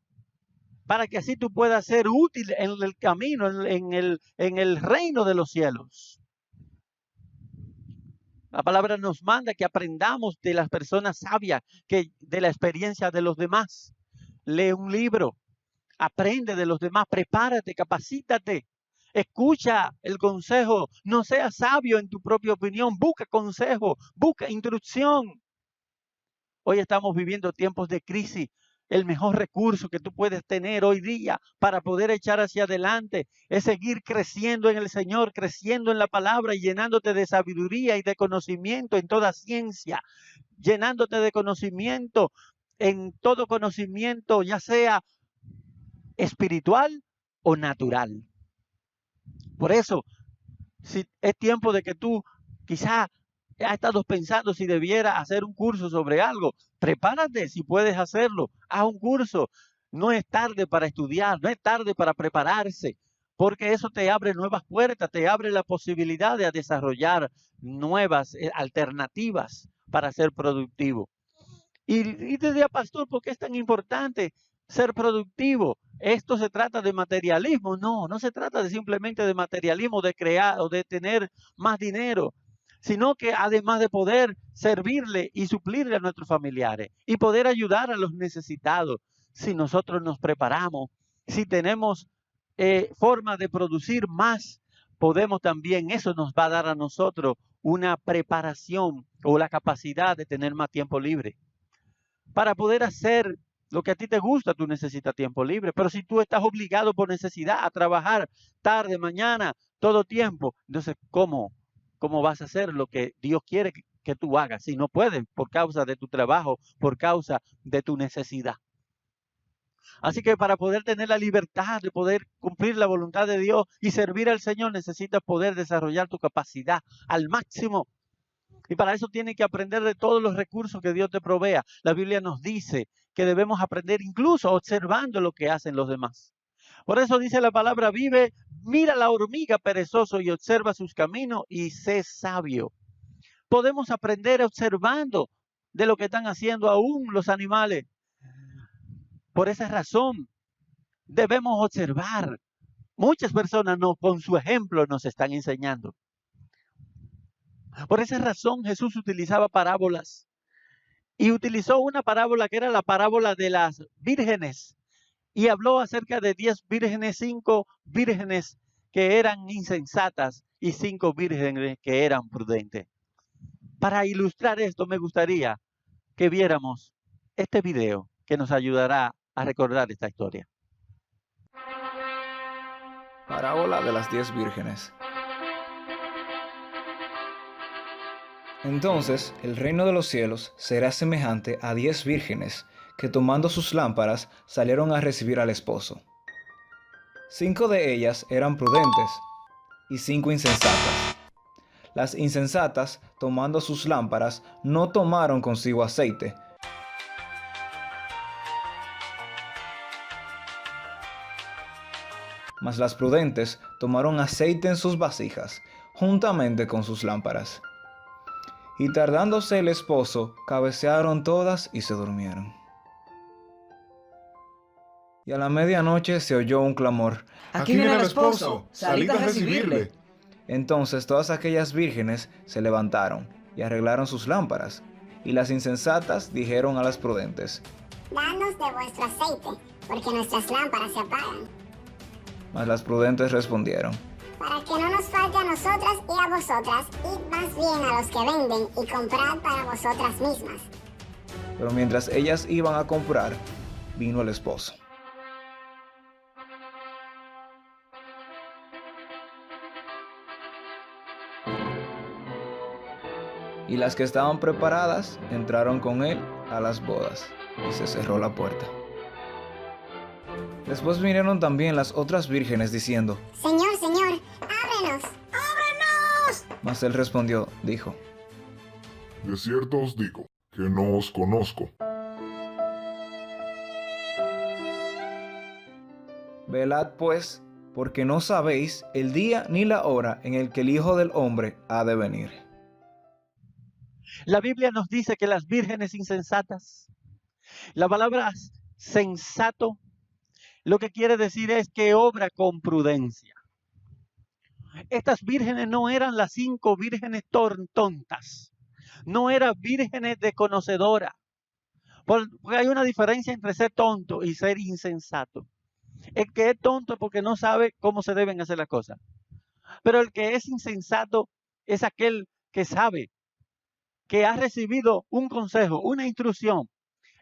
para que así tú puedas ser útil en el camino, en el reino de los cielos. La palabra nos manda que aprendamos de las personas sabias, de la experiencia de los demás. Lee un libro, aprende de los demás, prepárate, capacítate, escucha el consejo. No seas sabio en tu propia opinión, busca consejo, busca instrucción. Hoy estamos viviendo tiempos de crisis. El mejor recurso que tú puedes tener hoy día para poder echar hacia adelante es seguir creciendo en el Señor, creciendo en la palabra y llenándote de sabiduría y de conocimiento en toda ciencia, llenándote de conocimiento en todo conocimiento, ya sea espiritual o natural. Por eso, si es tiempo de que tú quizá has estado pensando si debiera hacer un curso sobre algo, prepárate si puedes hacerlo, haz un curso. No es tarde para estudiar, no es tarde para prepararse, porque eso te abre nuevas puertas, te abre la posibilidad de desarrollar nuevas alternativas para ser productivo. Y te diría, pastor, ¿por qué es tan importante ser productivo? ¿Esto se trata de materialismo? No, no se trata de simplemente de materialismo, de crear o de tener más dinero, sino que además de poder servirle y suplirle a nuestros familiares y poder ayudar a los necesitados, si nosotros nos preparamos, si tenemos forma de producir más, podemos también, eso nos va a dar a nosotros una preparación o la capacidad de tener más tiempo libre. Para poder hacer lo que a ti te gusta, tú necesitas tiempo libre. Pero si tú estás obligado por necesidad a trabajar tarde, mañana, todo tiempo, entonces, ¿cómo vas a hacer lo que Dios quiere que tú hagas? Si no puedes, por causa de tu trabajo, por causa de tu necesidad. Así que para poder tener la libertad de poder cumplir la voluntad de Dios y servir al Señor, necesitas poder desarrollar tu capacidad al máximo. Y para eso tienes que aprender de todos los recursos que Dios te provea. La Biblia nos dice que debemos aprender incluso observando lo que hacen los demás. Por eso dice la palabra, mira la hormiga perezoso y observa sus caminos y sé sabio. Podemos aprender observando de lo que están haciendo aún los animales. Por esa razón debemos observar. Muchas personas con su ejemplo nos están enseñando. Por esa razón Jesús utilizaba parábolas y utilizó una parábola que era la parábola de las vírgenes y habló acerca de 10 vírgenes, 5 vírgenes que eran insensatas y 5 vírgenes que eran prudentes. Para ilustrar esto me gustaría que viéramos este video que nos ayudará a recordar esta historia. Parábola de las 10 vírgenes. Entonces el reino de los cielos será semejante a 10 vírgenes que tomando sus lámparas salieron a recibir al esposo. 5 de ellas eran prudentes y 5 insensatas. Las insensatas, tomando sus lámparas, no tomaron consigo aceite, mas las prudentes tomaron aceite en sus vasijas, juntamente con sus lámparas. Y tardándose el esposo, cabecearon todas y se durmieron. Y a la medianoche se oyó un clamor: ¡Aquí viene el esposo! ¡Salid a recibirle! Entonces todas aquellas vírgenes se levantaron y arreglaron sus lámparas. Y las insensatas dijeron a las prudentes: Danos de vuestro aceite, porque nuestras lámparas se apagan. Mas las prudentes respondieron: Para que no nos falte a nosotras y a vosotras, id más bien a los que venden y comprad para vosotras mismas. Pero mientras ellas iban a comprar, vino el esposo. Y las que estaban preparadas entraron con él a las bodas, y se cerró la puerta. Después vinieron también las otras vírgenes diciendo: Señor, Señor, ábrenos. ¡Ábrenos! Mas él respondió, dijo: De cierto os digo, que no os conozco. Velad pues, porque no sabéis el día ni la hora en el que el Hijo del Hombre ha de venir. La Biblia nos dice que las vírgenes insensatas, la palabra sensato, lo que quiere decir es que obra con prudencia. Estas vírgenes no eran las 5 vírgenes tontas, no eran vírgenes desconocedoras, porque hay una diferencia entre ser tonto y ser insensato. El que es tonto es porque no sabe cómo se deben hacer las cosas, pero el que es insensato es aquel que sabe, que ha recibido un consejo, una instrucción,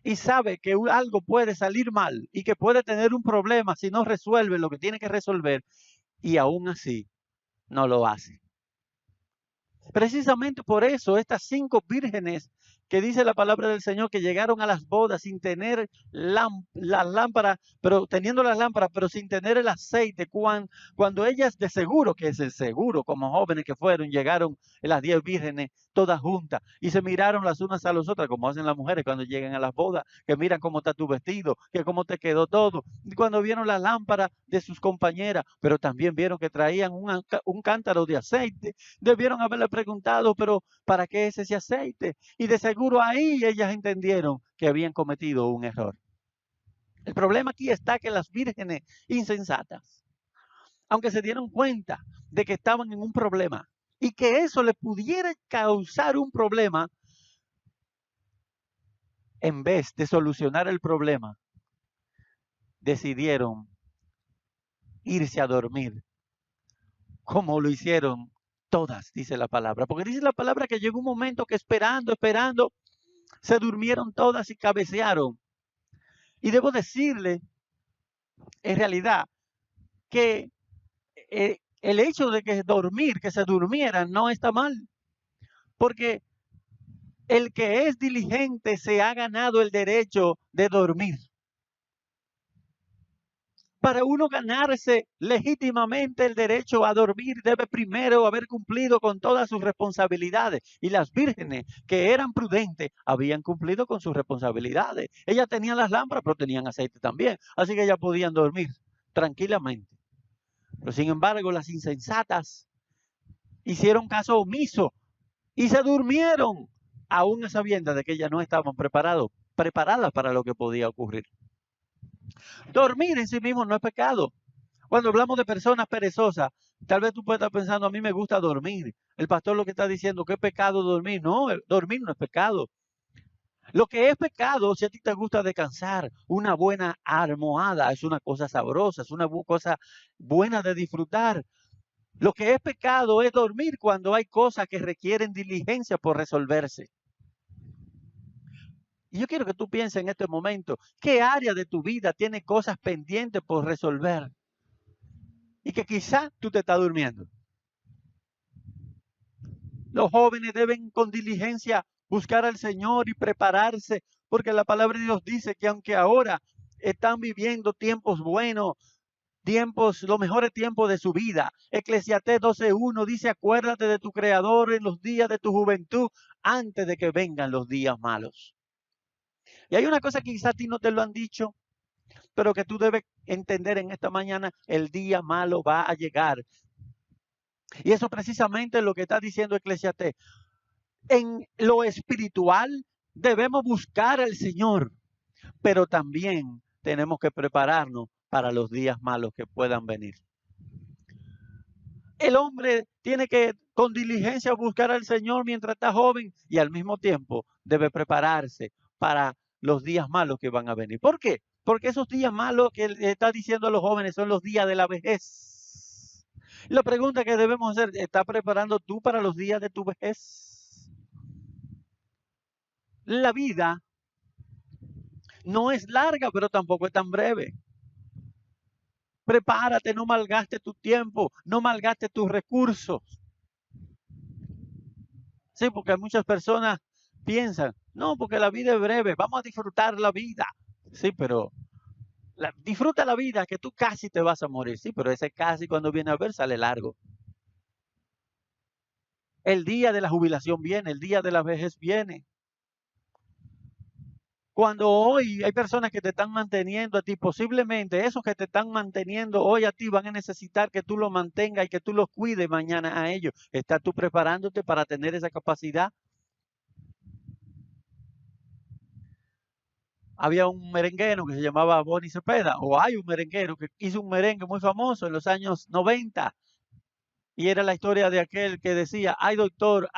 y sabe que algo puede salir mal y que puede tener un problema si no resuelve lo que tiene que resolver, y aún así no lo hace. Precisamente por eso estas 5 vírgenes que dice la palabra del Señor que llegaron a las bodas sin tener las lámparas, pero teniendo las lámparas, pero sin tener el aceite. Cuando ellas, de seguro, que es el seguro, como jóvenes que fueron, llegaron las 10 vírgenes todas juntas y se miraron las unas a las otras, como hacen las mujeres cuando llegan a las bodas, que miran cómo está tu vestido, que cómo te quedó todo. Y cuando vieron las lámparas de sus compañeras, pero también vieron que traían un cántaro de aceite, debieron haberle preguntado, pero ¿para qué es ese aceite? Y de seguro ahí ellas entendieron que habían cometido un error. El problema aquí está que las vírgenes insensatas, aunque se dieron cuenta de que estaban en un problema y que eso le pudiera causar un problema, en vez de solucionar el problema, decidieron irse a dormir, como lo hicieron todas, dice la palabra. Porque dice la palabra que llegó un momento que esperando, se durmieron todas y cabecearon. Y debo decirle, en realidad, que el hecho de que se durmieran, no está mal. Porque el que es diligente se ha ganado el derecho de dormir. Para uno ganarse legítimamente el derecho a dormir, debe primero haber cumplido con todas sus responsabilidades. Y las vírgenes, que eran prudentes, habían cumplido con sus responsabilidades. Ellas tenían las lámparas, pero tenían aceite también. Así que ellas podían dormir tranquilamente. Pero sin embargo, las insensatas hicieron caso omiso y se durmieron, aún a sabiendas de que ellas no estaban preparadas para lo que podía ocurrir. Dormir en sí mismo no es pecado. Cuando hablamos de personas perezosas, tal vez tú puedas estar pensando, a mí me gusta dormir. El pastor lo que está diciendo, ¿qué es pecado dormir? No, dormir no es pecado. Lo que es pecado, si a ti te gusta descansar, una buena almohada es una cosa sabrosa, es una cosa buena de disfrutar. Lo que es pecado es dormir cuando hay cosas que requieren diligencia por resolverse. Y yo quiero que tú pienses en este momento, ¿qué área de tu vida tiene cosas pendientes por resolver? Y que quizás tú te estás durmiendo. Los jóvenes deben con diligencia buscar al Señor y prepararse, porque la palabra de Dios dice que aunque ahora están viviendo tiempos buenos, los mejores tiempos de su vida. Eclesiastés 12:1 dice, acuérdate de tu Creador en los días de tu juventud, antes de que vengan los días malos. Y hay una cosa que quizás a ti no te lo han dicho, pero que tú debes entender en esta mañana, el día malo va a llegar. Y eso precisamente es lo que está diciendo Eclesiastés. En lo espiritual debemos buscar al Señor, pero también tenemos que prepararnos para los días malos que puedan venir. El hombre tiene que con diligencia buscar al Señor mientras está joven y al mismo tiempo debe prepararse para los días malos que van a venir. ¿Por qué? Porque esos días malos que él está diciendo a los jóvenes son los días de la vejez. La pregunta que debemos hacer, ¿estás preparando tú para los días de tu vejez? La vida no es larga, pero tampoco es tan breve. Prepárate, no malgastes tu tiempo, no malgastes tus recursos. Sí, porque muchas personas piensan, no, porque la vida es breve, vamos a disfrutar la vida. Sí, pero disfruta la vida, que tú casi te vas a morir. Sí, pero ese casi cuando viene a ver sale largo. El día de la jubilación viene, el día de la vejez viene. Cuando hoy hay personas que te están manteniendo a ti, posiblemente esos que te están manteniendo hoy a ti van a necesitar que tú los mantengas y que tú los cuides mañana a ellos. ¿Estás tú preparándote para tener esa capacidad? Había un merenguero que se llamaba Bonnie Cepeda, o hay un merenguero que hizo un merengue muy famoso en los años 90. Y era la historia de aquel que decía, ay doctor,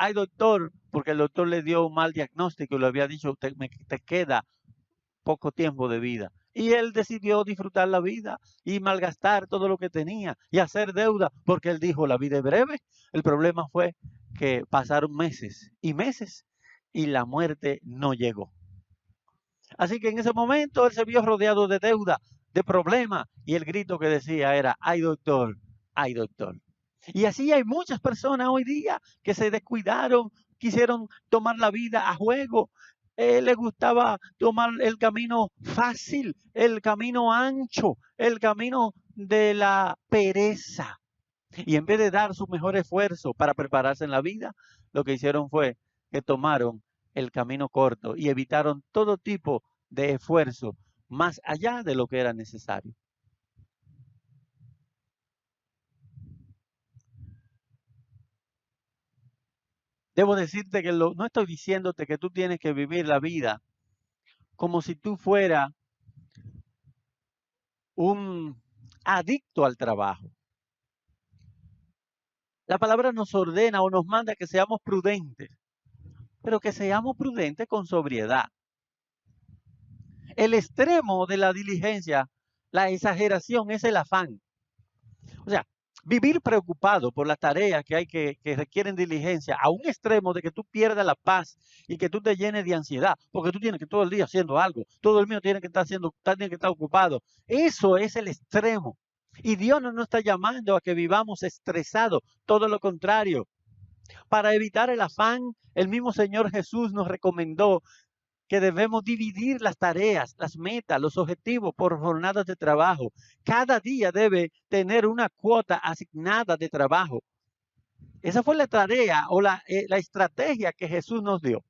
porque el doctor le dio un mal diagnóstico y le había dicho, te queda poco tiempo de vida. Y él decidió disfrutar la vida y malgastar todo lo que tenía y hacer deuda, porque él dijo, la vida es breve. El problema fue que pasaron meses y la muerte no llegó. Así que en ese momento él se vio rodeado de deuda, de problemas, y el grito que decía era, ay doctor, ay doctor. Y así hay muchas personas hoy día que se descuidaron, quisieron tomar la vida a juego. Les gustaba tomar el camino fácil, el camino ancho, el camino de la pereza. Y en vez de dar su mejor esfuerzo para prepararse en la vida, lo que hicieron fue que tomaron el camino corto y evitaron todo tipo de esfuerzo más allá de lo que era necesario. Debo decirte que no estoy diciéndote que tú tienes que vivir la vida como si tú fueras un adicto al trabajo. La palabra nos ordena o nos manda que seamos prudentes, pero que seamos prudentes con sobriedad. El extremo de la diligencia, la exageración, es el afán. O sea, vivir preocupado por las tareas que requieren diligencia a un extremo de que tú pierdas la paz y que tú te llenes de ansiedad, porque tú tienes que todo el día haciendo algo, todo el mundo tiene que estar ocupado. Eso es el extremo. Y Dios no nos está llamando a que vivamos estresados, todo lo contrario. Para evitar el afán, el mismo Señor Jesús nos recomendó que debemos dividir las tareas, las metas, los objetivos por jornadas de trabajo. Cada día debe tener una cuota asignada de trabajo. Esa fue la tarea o la estrategia que Jesús nos dio.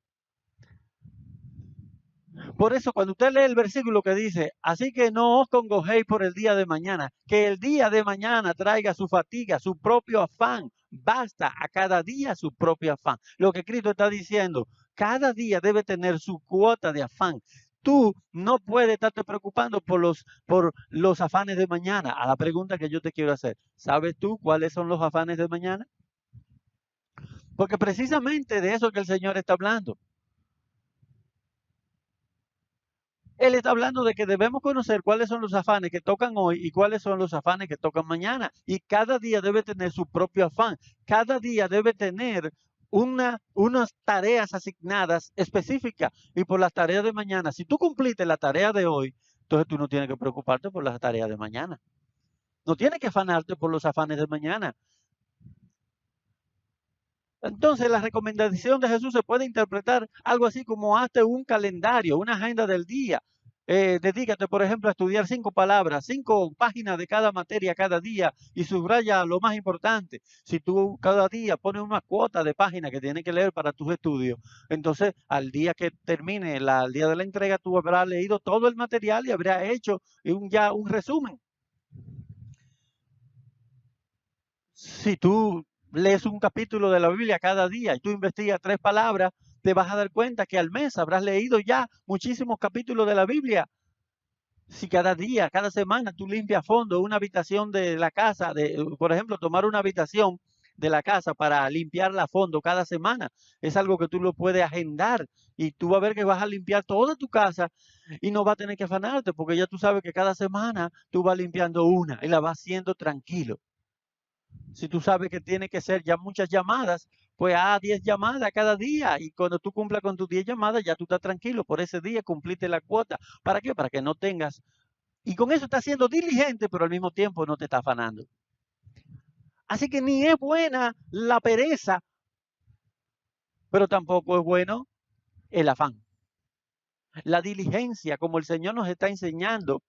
Por eso, cuando usted lee el versículo que dice, así que no os congojéis por el día de mañana, que el día de mañana traiga su fatiga, su propio afán. Basta a cada día su propio afán. Lo que Cristo está diciendo, cada día debe tener su cuota de afán. Tú no puedes estarte preocupando por los afanes de mañana. A la pregunta que yo te quiero hacer, ¿sabes tú cuáles son los afanes de mañana? Porque precisamente de eso que el Señor está hablando. Él está hablando de que debemos conocer cuáles son los afanes que tocan hoy y cuáles son los afanes que tocan mañana. Y cada día debe tener su propio afán. Cada día debe tener unas tareas asignadas específicas. Y por las tareas de mañana, si tú cumpliste la tarea de hoy, entonces tú no tienes que preocuparte por las tareas de mañana. No tienes que afanarte por los afanes de mañana. Entonces la recomendación de Jesús se puede interpretar algo así como hazte un calendario, una agenda del día. Dedícate, por ejemplo, a estudiar 5 palabras, 5 páginas de cada materia cada día y subraya lo más importante. Si tú cada día pones una cuota de páginas que tienes que leer para tus estudios, entonces al día que termine, el día de la entrega, tú habrás leído todo el material y habrás hecho ya un resumen. Si tú lees un capítulo de la Biblia cada día y tú investigas 3 palabras, te vas a dar cuenta que al mes habrás leído ya muchísimos capítulos de la Biblia. Si cada día, cada semana tú limpias a fondo una habitación de la casa, por ejemplo, tomar una habitación de la casa para limpiarla a fondo cada semana, es algo que tú lo puedes agendar y tú vas a ver que vas a limpiar toda tu casa y no vas a tener que afanarte porque ya tú sabes que cada semana tú vas limpiando una y la vas haciendo tranquilo. Si tú sabes que tiene que ser ya muchas llamadas, pues haz 10 llamadas cada día y cuando tú cumplas con tus 10 llamadas ya tú estás tranquilo. Por ese día cumpliste la cuota. ¿Para qué? Para que no tengas. Y con eso estás siendo diligente, pero al mismo tiempo no te está afanando. Así que ni es buena la pereza, pero tampoco es bueno el afán. La diligencia, como el Señor nos está enseñando,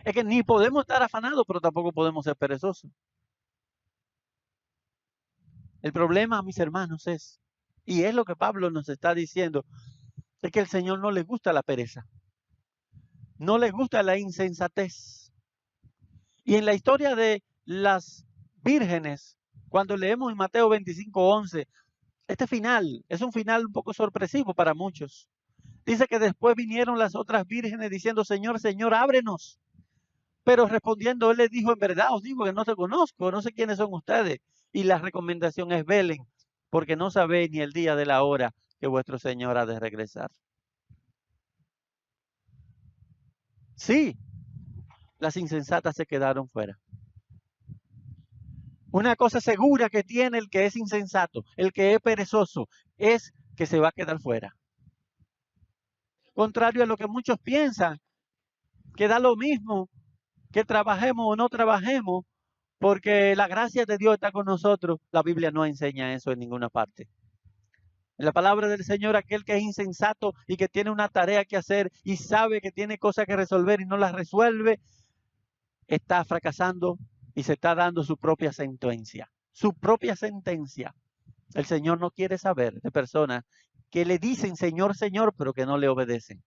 es que ni podemos estar afanados, pero tampoco podemos ser perezosos. El problema, mis hermanos, y es lo que Pablo nos está diciendo, es que al Señor no le gusta la pereza. No le gusta la insensatez. Y en la historia de las vírgenes, cuando leemos en Mateo 25:11, este final es un final un poco sorpresivo para muchos. Dice que después vinieron las otras vírgenes diciendo, Señor, Señor, ábrenos. Pero respondiendo, él les dijo, en verdad os digo que no te conozco, no sé quiénes son ustedes. Y la recomendación es velen, porque no sabéis ni el día de la hora que vuestro Señor ha de regresar. Sí, las insensatas se quedaron fuera. Una cosa segura que tiene el que es insensato, el que es perezoso, es que se va a quedar fuera. Contrario a lo que muchos piensan, que da lo mismo que trabajemos o no trabajemos, porque la gracia de Dios está con nosotros. La Biblia no enseña eso en ninguna parte. En la palabra del Señor, aquel que es insensato y que tiene una tarea que hacer y sabe que tiene cosas que resolver y no las resuelve, está fracasando y se está dando su propia sentencia. Su propia sentencia. El Señor no quiere saber de personas que le dicen Señor, Señor, pero que no le obedecen.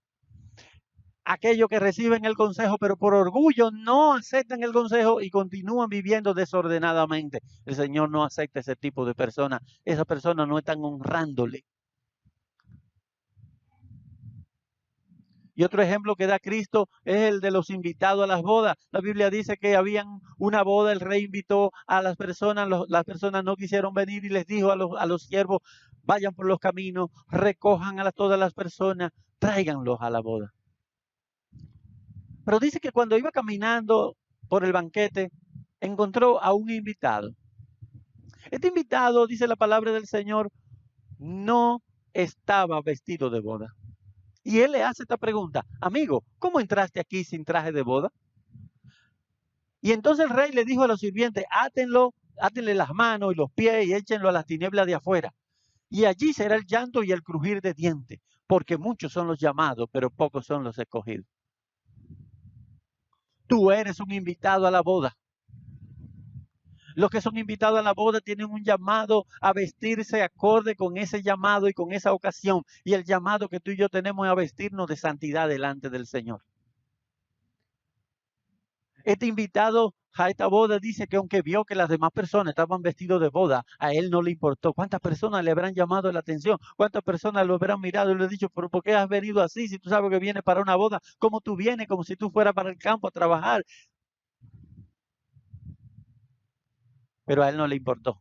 Aquellos que reciben el consejo, pero por orgullo no aceptan el consejo y continúan viviendo desordenadamente. El Señor no acepta ese tipo de personas. Esas personas no están honrándole. Y otro ejemplo que da Cristo es el de los invitados a las bodas. La Biblia dice que habían una boda, el rey invitó a las personas no quisieron venir y les dijo a los siervos, vayan por los caminos, recojan a todas las personas, tráiganlos a la boda. Pero dice que cuando iba caminando por el banquete, encontró a un invitado. Este invitado, dice la palabra del Señor, no estaba vestido de boda. Y él le hace esta pregunta, amigo, ¿cómo entraste aquí sin traje de boda? Y entonces el rey le dijo a los sirvientes, átenle las manos y los pies y échenlo a las tinieblas de afuera. Y allí será el llanto y el crujir de dientes, porque muchos son los llamados, pero pocos son los escogidos. Tú eres un invitado a la boda. Los que son invitados a la boda tienen un llamado a vestirse acorde con ese llamado y con esa ocasión. Y el llamado que tú y yo tenemos es a vestirnos de santidad delante del Señor. Este invitado a esta boda dice que aunque vio que las demás personas estaban vestidos de boda, a él no le importó. ¿Cuántas personas le habrán llamado la atención? ¿Cuántas personas lo habrán mirado y le han dicho, pero ¿por qué has venido así si tú sabes que vienes para una boda? ¿Cómo tú vienes? Como si tú fueras para el campo a trabajar. Pero a él no le importó.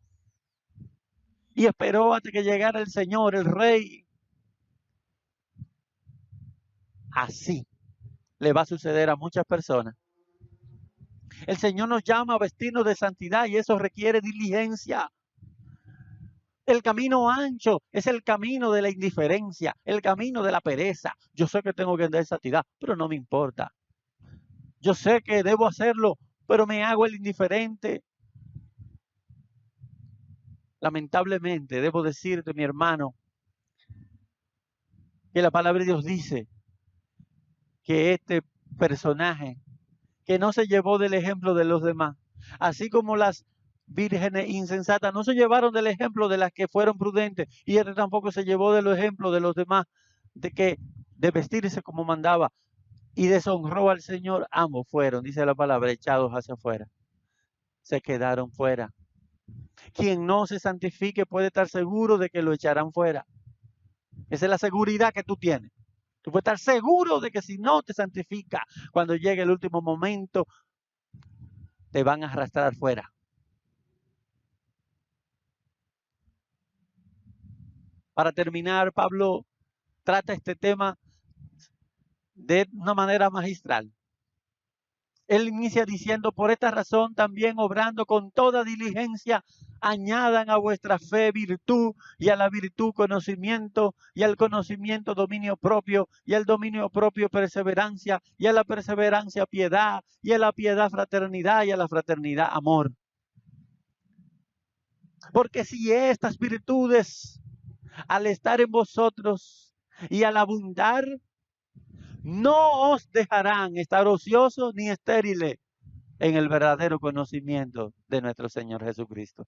Y esperó hasta que llegara el Señor, el Rey. Así le va a suceder a muchas personas. El Señor nos llama a vestirnos de santidad y eso requiere diligencia. El camino ancho es el camino de la indiferencia, el camino de la pereza. Yo sé que tengo que andar en santidad, pero no me importa. Yo sé que debo hacerlo, pero me hago el indiferente. Lamentablemente, debo decirte, mi hermano, que la palabra de Dios dice que este personaje, que no se llevó del ejemplo de los demás, así como las vírgenes insensatas no se llevaron del ejemplo de las que fueron prudentes, y este tampoco se llevó del ejemplo de los demás, de vestirse como mandaba, y deshonró al Señor. Ambos fueron, dice la palabra, echados hacia afuera. Se quedaron fuera. Quien no se santifique puede estar seguro de que lo echarán fuera. Esa es la seguridad que tú tienes. Tú puedes estar seguro de que si no te santificas, cuando llegue el último momento, te van a arrastrar fuera. Para terminar, Pablo trata este tema de una manera magistral. Él inicia diciendo, por esta razón también obrando con toda diligencia, añadan a vuestra fe virtud, y a la virtud conocimiento, y al conocimiento dominio propio, y al dominio propio perseverancia, y a la perseverancia piedad, y a la piedad fraternidad, y a la fraternidad amor. Porque si estas virtudes, al estar en vosotros y al abundar, no os dejarán estar ociosos ni estériles en el verdadero conocimiento de nuestro Señor Jesucristo.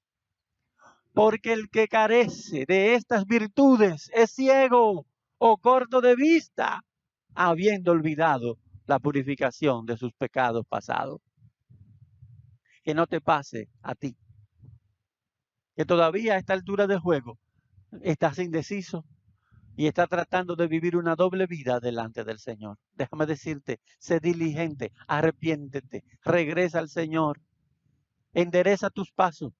Porque el que carece de estas virtudes es ciego o corto de vista, habiendo olvidado la purificación de sus pecados pasados. Que no te pase a ti, que todavía a esta altura del juego estás indeciso y estás tratando de vivir una doble vida delante del Señor. Déjame decirte, sé diligente, arrepiéntete, regresa al Señor, endereza tus pasos,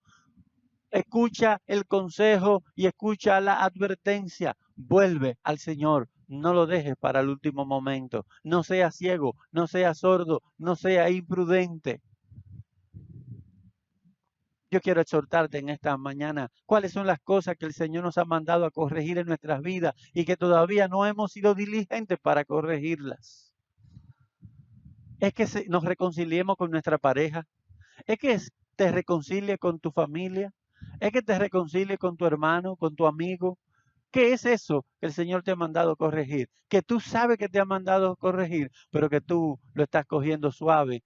escucha el consejo y escucha la advertencia, vuelve al Señor, no lo dejes para el último momento, no seas ciego, no seas sordo, no seas imprudente. Yo quiero exhortarte en esta mañana, ¿cuáles son las cosas que el Señor nos ha mandado a corregir en nuestras vidas y que todavía no hemos sido diligentes para corregirlas? Es que nos reconciliemos con nuestra pareja, es que te reconcilies con tu familia, es que te reconcilies con tu hermano, con tu amigo, ¿Qué es eso que el Señor te ha mandado corregir? Que tú sabes que te ha mandado corregir, pero que tú lo estás cogiendo suave,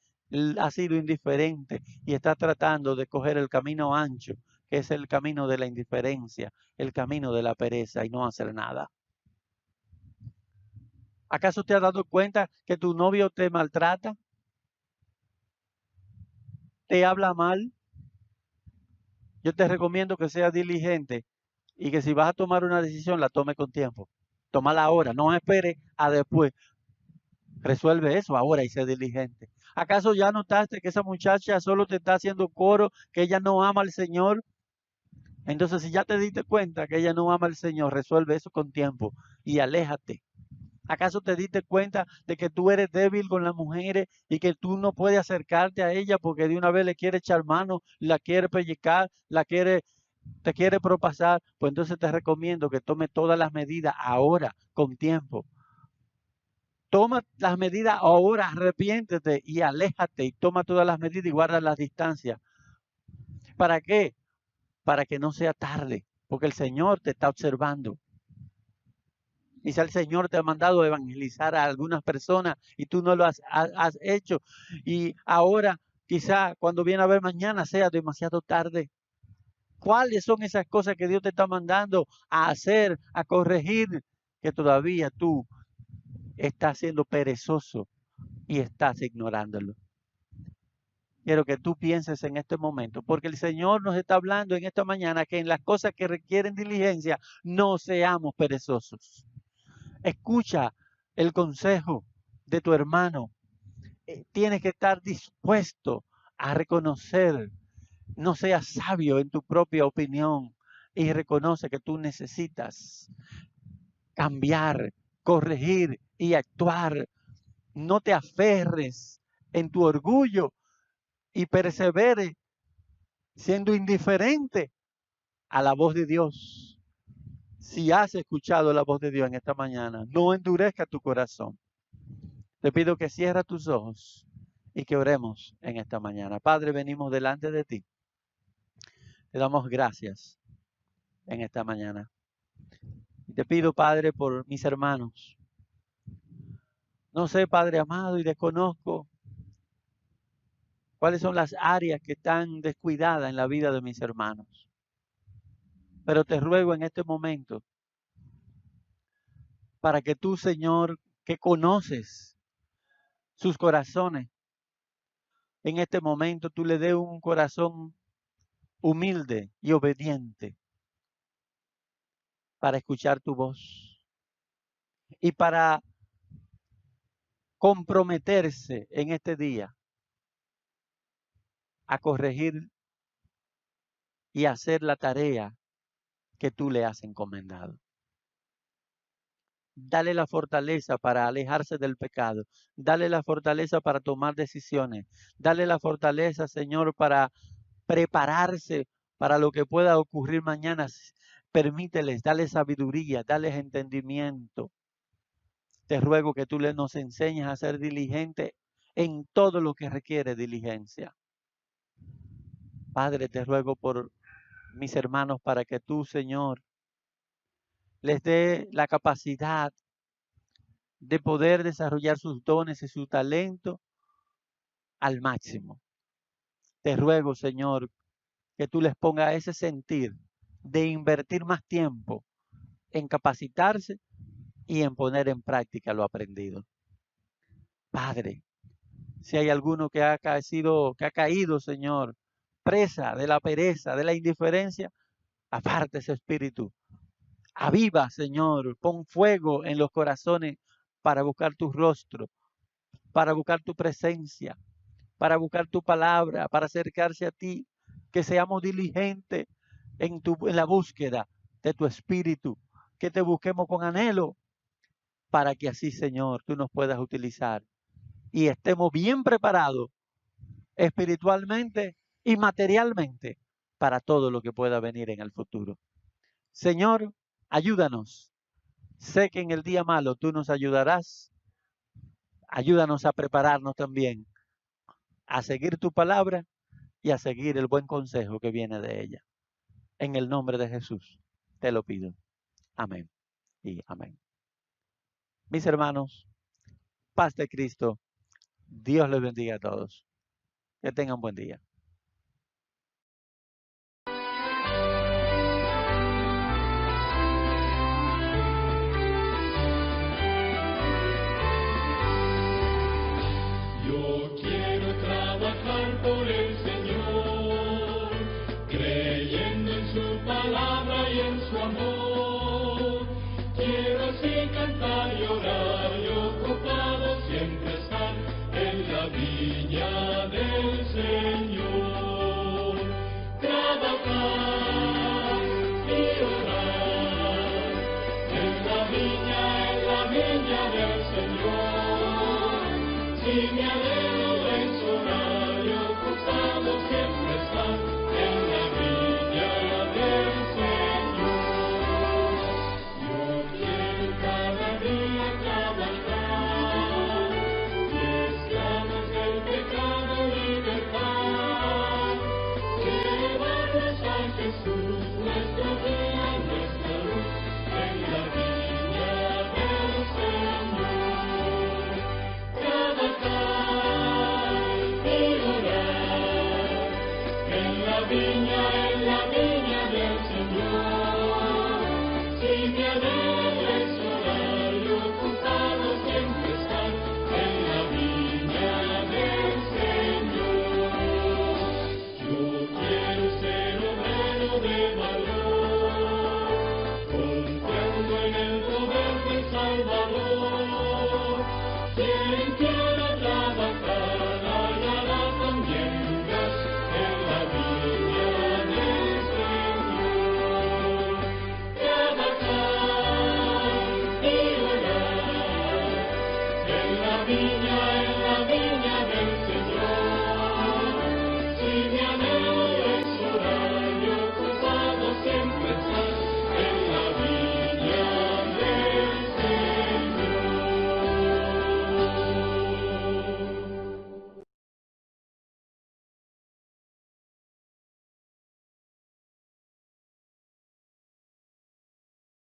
has sido indiferente y estás tratando de coger el camino ancho, que es el camino de la indiferencia, el camino de la pereza y no hacer nada. ¿Acaso te has dado cuenta que tu novio te maltrata? ¿Te habla mal? Yo te recomiendo que seas diligente y que si vas a tomar una decisión, la tome con tiempo. Tómala ahora, no espere a después. Resuelve eso ahora y sé diligente. ¿Acaso ya notaste que esa muchacha solo te está haciendo coro, que ella no ama al Señor? Entonces, si ya te diste cuenta que ella no ama al Señor, resuelve eso con tiempo y aléjate. ¿Acaso te diste cuenta de que tú eres débil con las mujeres y que tú no puedes acercarte a ella porque de una vez le quiere echar mano, la quiere pellizcar, te quiere propasar? Pues entonces te recomiendo que tome todas las medidas ahora, con tiempo. Toma las medidas ahora, arrepiéntete y aléjate y toma todas las medidas y guarda las distancias. ¿Para qué? Para que no sea tarde, porque el Señor te está observando. Quizá el Señor te ha mandado evangelizar a algunas personas y tú no lo has hecho. Y ahora, quizá cuando viene a ver mañana sea demasiado tarde. ¿Cuáles son esas cosas que Dios te está mandando a hacer, a corregir, que todavía tú estás siendo perezoso y estás ignorándolo? Quiero que tú pienses en este momento, porque el Señor nos está hablando en esta mañana que en las cosas que requieren diligencia no seamos perezosos. Escucha el consejo de tu hermano. Tienes que estar dispuesto a reconocer. No seas sabio en tu propia opinión y reconoce que tú necesitas cambiar, corregir y actuar. No te aferres en tu orgullo y persevere siendo indiferente a la voz de Dios. Si has escuchado la voz de Dios en esta mañana, no endurezca tu corazón. Te pido que cierres tus ojos y que oremos en esta mañana. Padre, venimos delante de ti. Te damos gracias en esta mañana. Y te pido, Padre, por mis hermanos. No sé, Padre amado, y desconozco cuáles son las áreas que están descuidadas en la vida de mis hermanos. Pero te ruego en este momento para que tú, Señor, que conoces sus corazones, en este momento tú le des un corazón humilde y obediente para escuchar tu voz y para comprometerse en este día a corregir y hacer la tarea que tú le has encomendado. Dale la fortaleza para alejarse del pecado. Dale la fortaleza para tomar decisiones. Dale la fortaleza, Señor, para prepararse para lo que pueda ocurrir mañana. Permíteles, dale sabiduría, dale entendimiento. Te ruego que tú nos enseñes a ser diligentes en todo lo que requiere diligencia. Padre, te ruego por mis hermanos para que tú, Señor, les dé la capacidad de poder desarrollar sus dones y su talento al máximo. Te ruego, Señor, que tú les pongas ese sentir de invertir más tiempo en capacitarse y en poner en práctica lo aprendido. Padre, si hay alguno que ha caído, Señor, presa de la pereza, de la indiferencia, aparte ese espíritu. Aviva, Señor, pon fuego en los corazones para buscar tu rostro, para buscar tu presencia, para buscar tu palabra, para acercarse a ti. Que seamos diligentes en la búsqueda de tu espíritu, que te busquemos con anhelo, para que así, Señor, tú nos puedas utilizar y estemos bien preparados espiritualmente y materialmente para todo lo que pueda venir en el futuro. Señor, ayúdanos. Sé que en el día malo tú nos ayudarás. Ayúdanos a prepararnos también a seguir tu palabra y a seguir el buen consejo que viene de ella. En el nombre de Jesús te lo pido. Amén y amén. Mis hermanos, paz de Cristo, Dios les bendiga a todos. Que tengan buen día. Yo quiero trabajar por el Señor, creyendo en su palabra y en su amor. Quiero así cantar y orar y ocupado siempre estar en la viña del Señor. Trabajar y orar en la viña del Señor. Si me alegro de sonar y ocupado siempre estar en la viña del Señor. Yo quiero cada día trabajar y esclavos del pecado libertad. Llevarnos a Jesús, nuestro guía, nuestra luz, en la viña del Señor. Trabajar y orar en la viña del Señor. Si me alegres orar y ocupado siempre estar en la viña del Señor. Yo quiero ser obrero de valor, confiando en el poder del Salvador. Quien quiera trabajar hallará también lugar en la viña del Señor. Trabajar y orar en la viña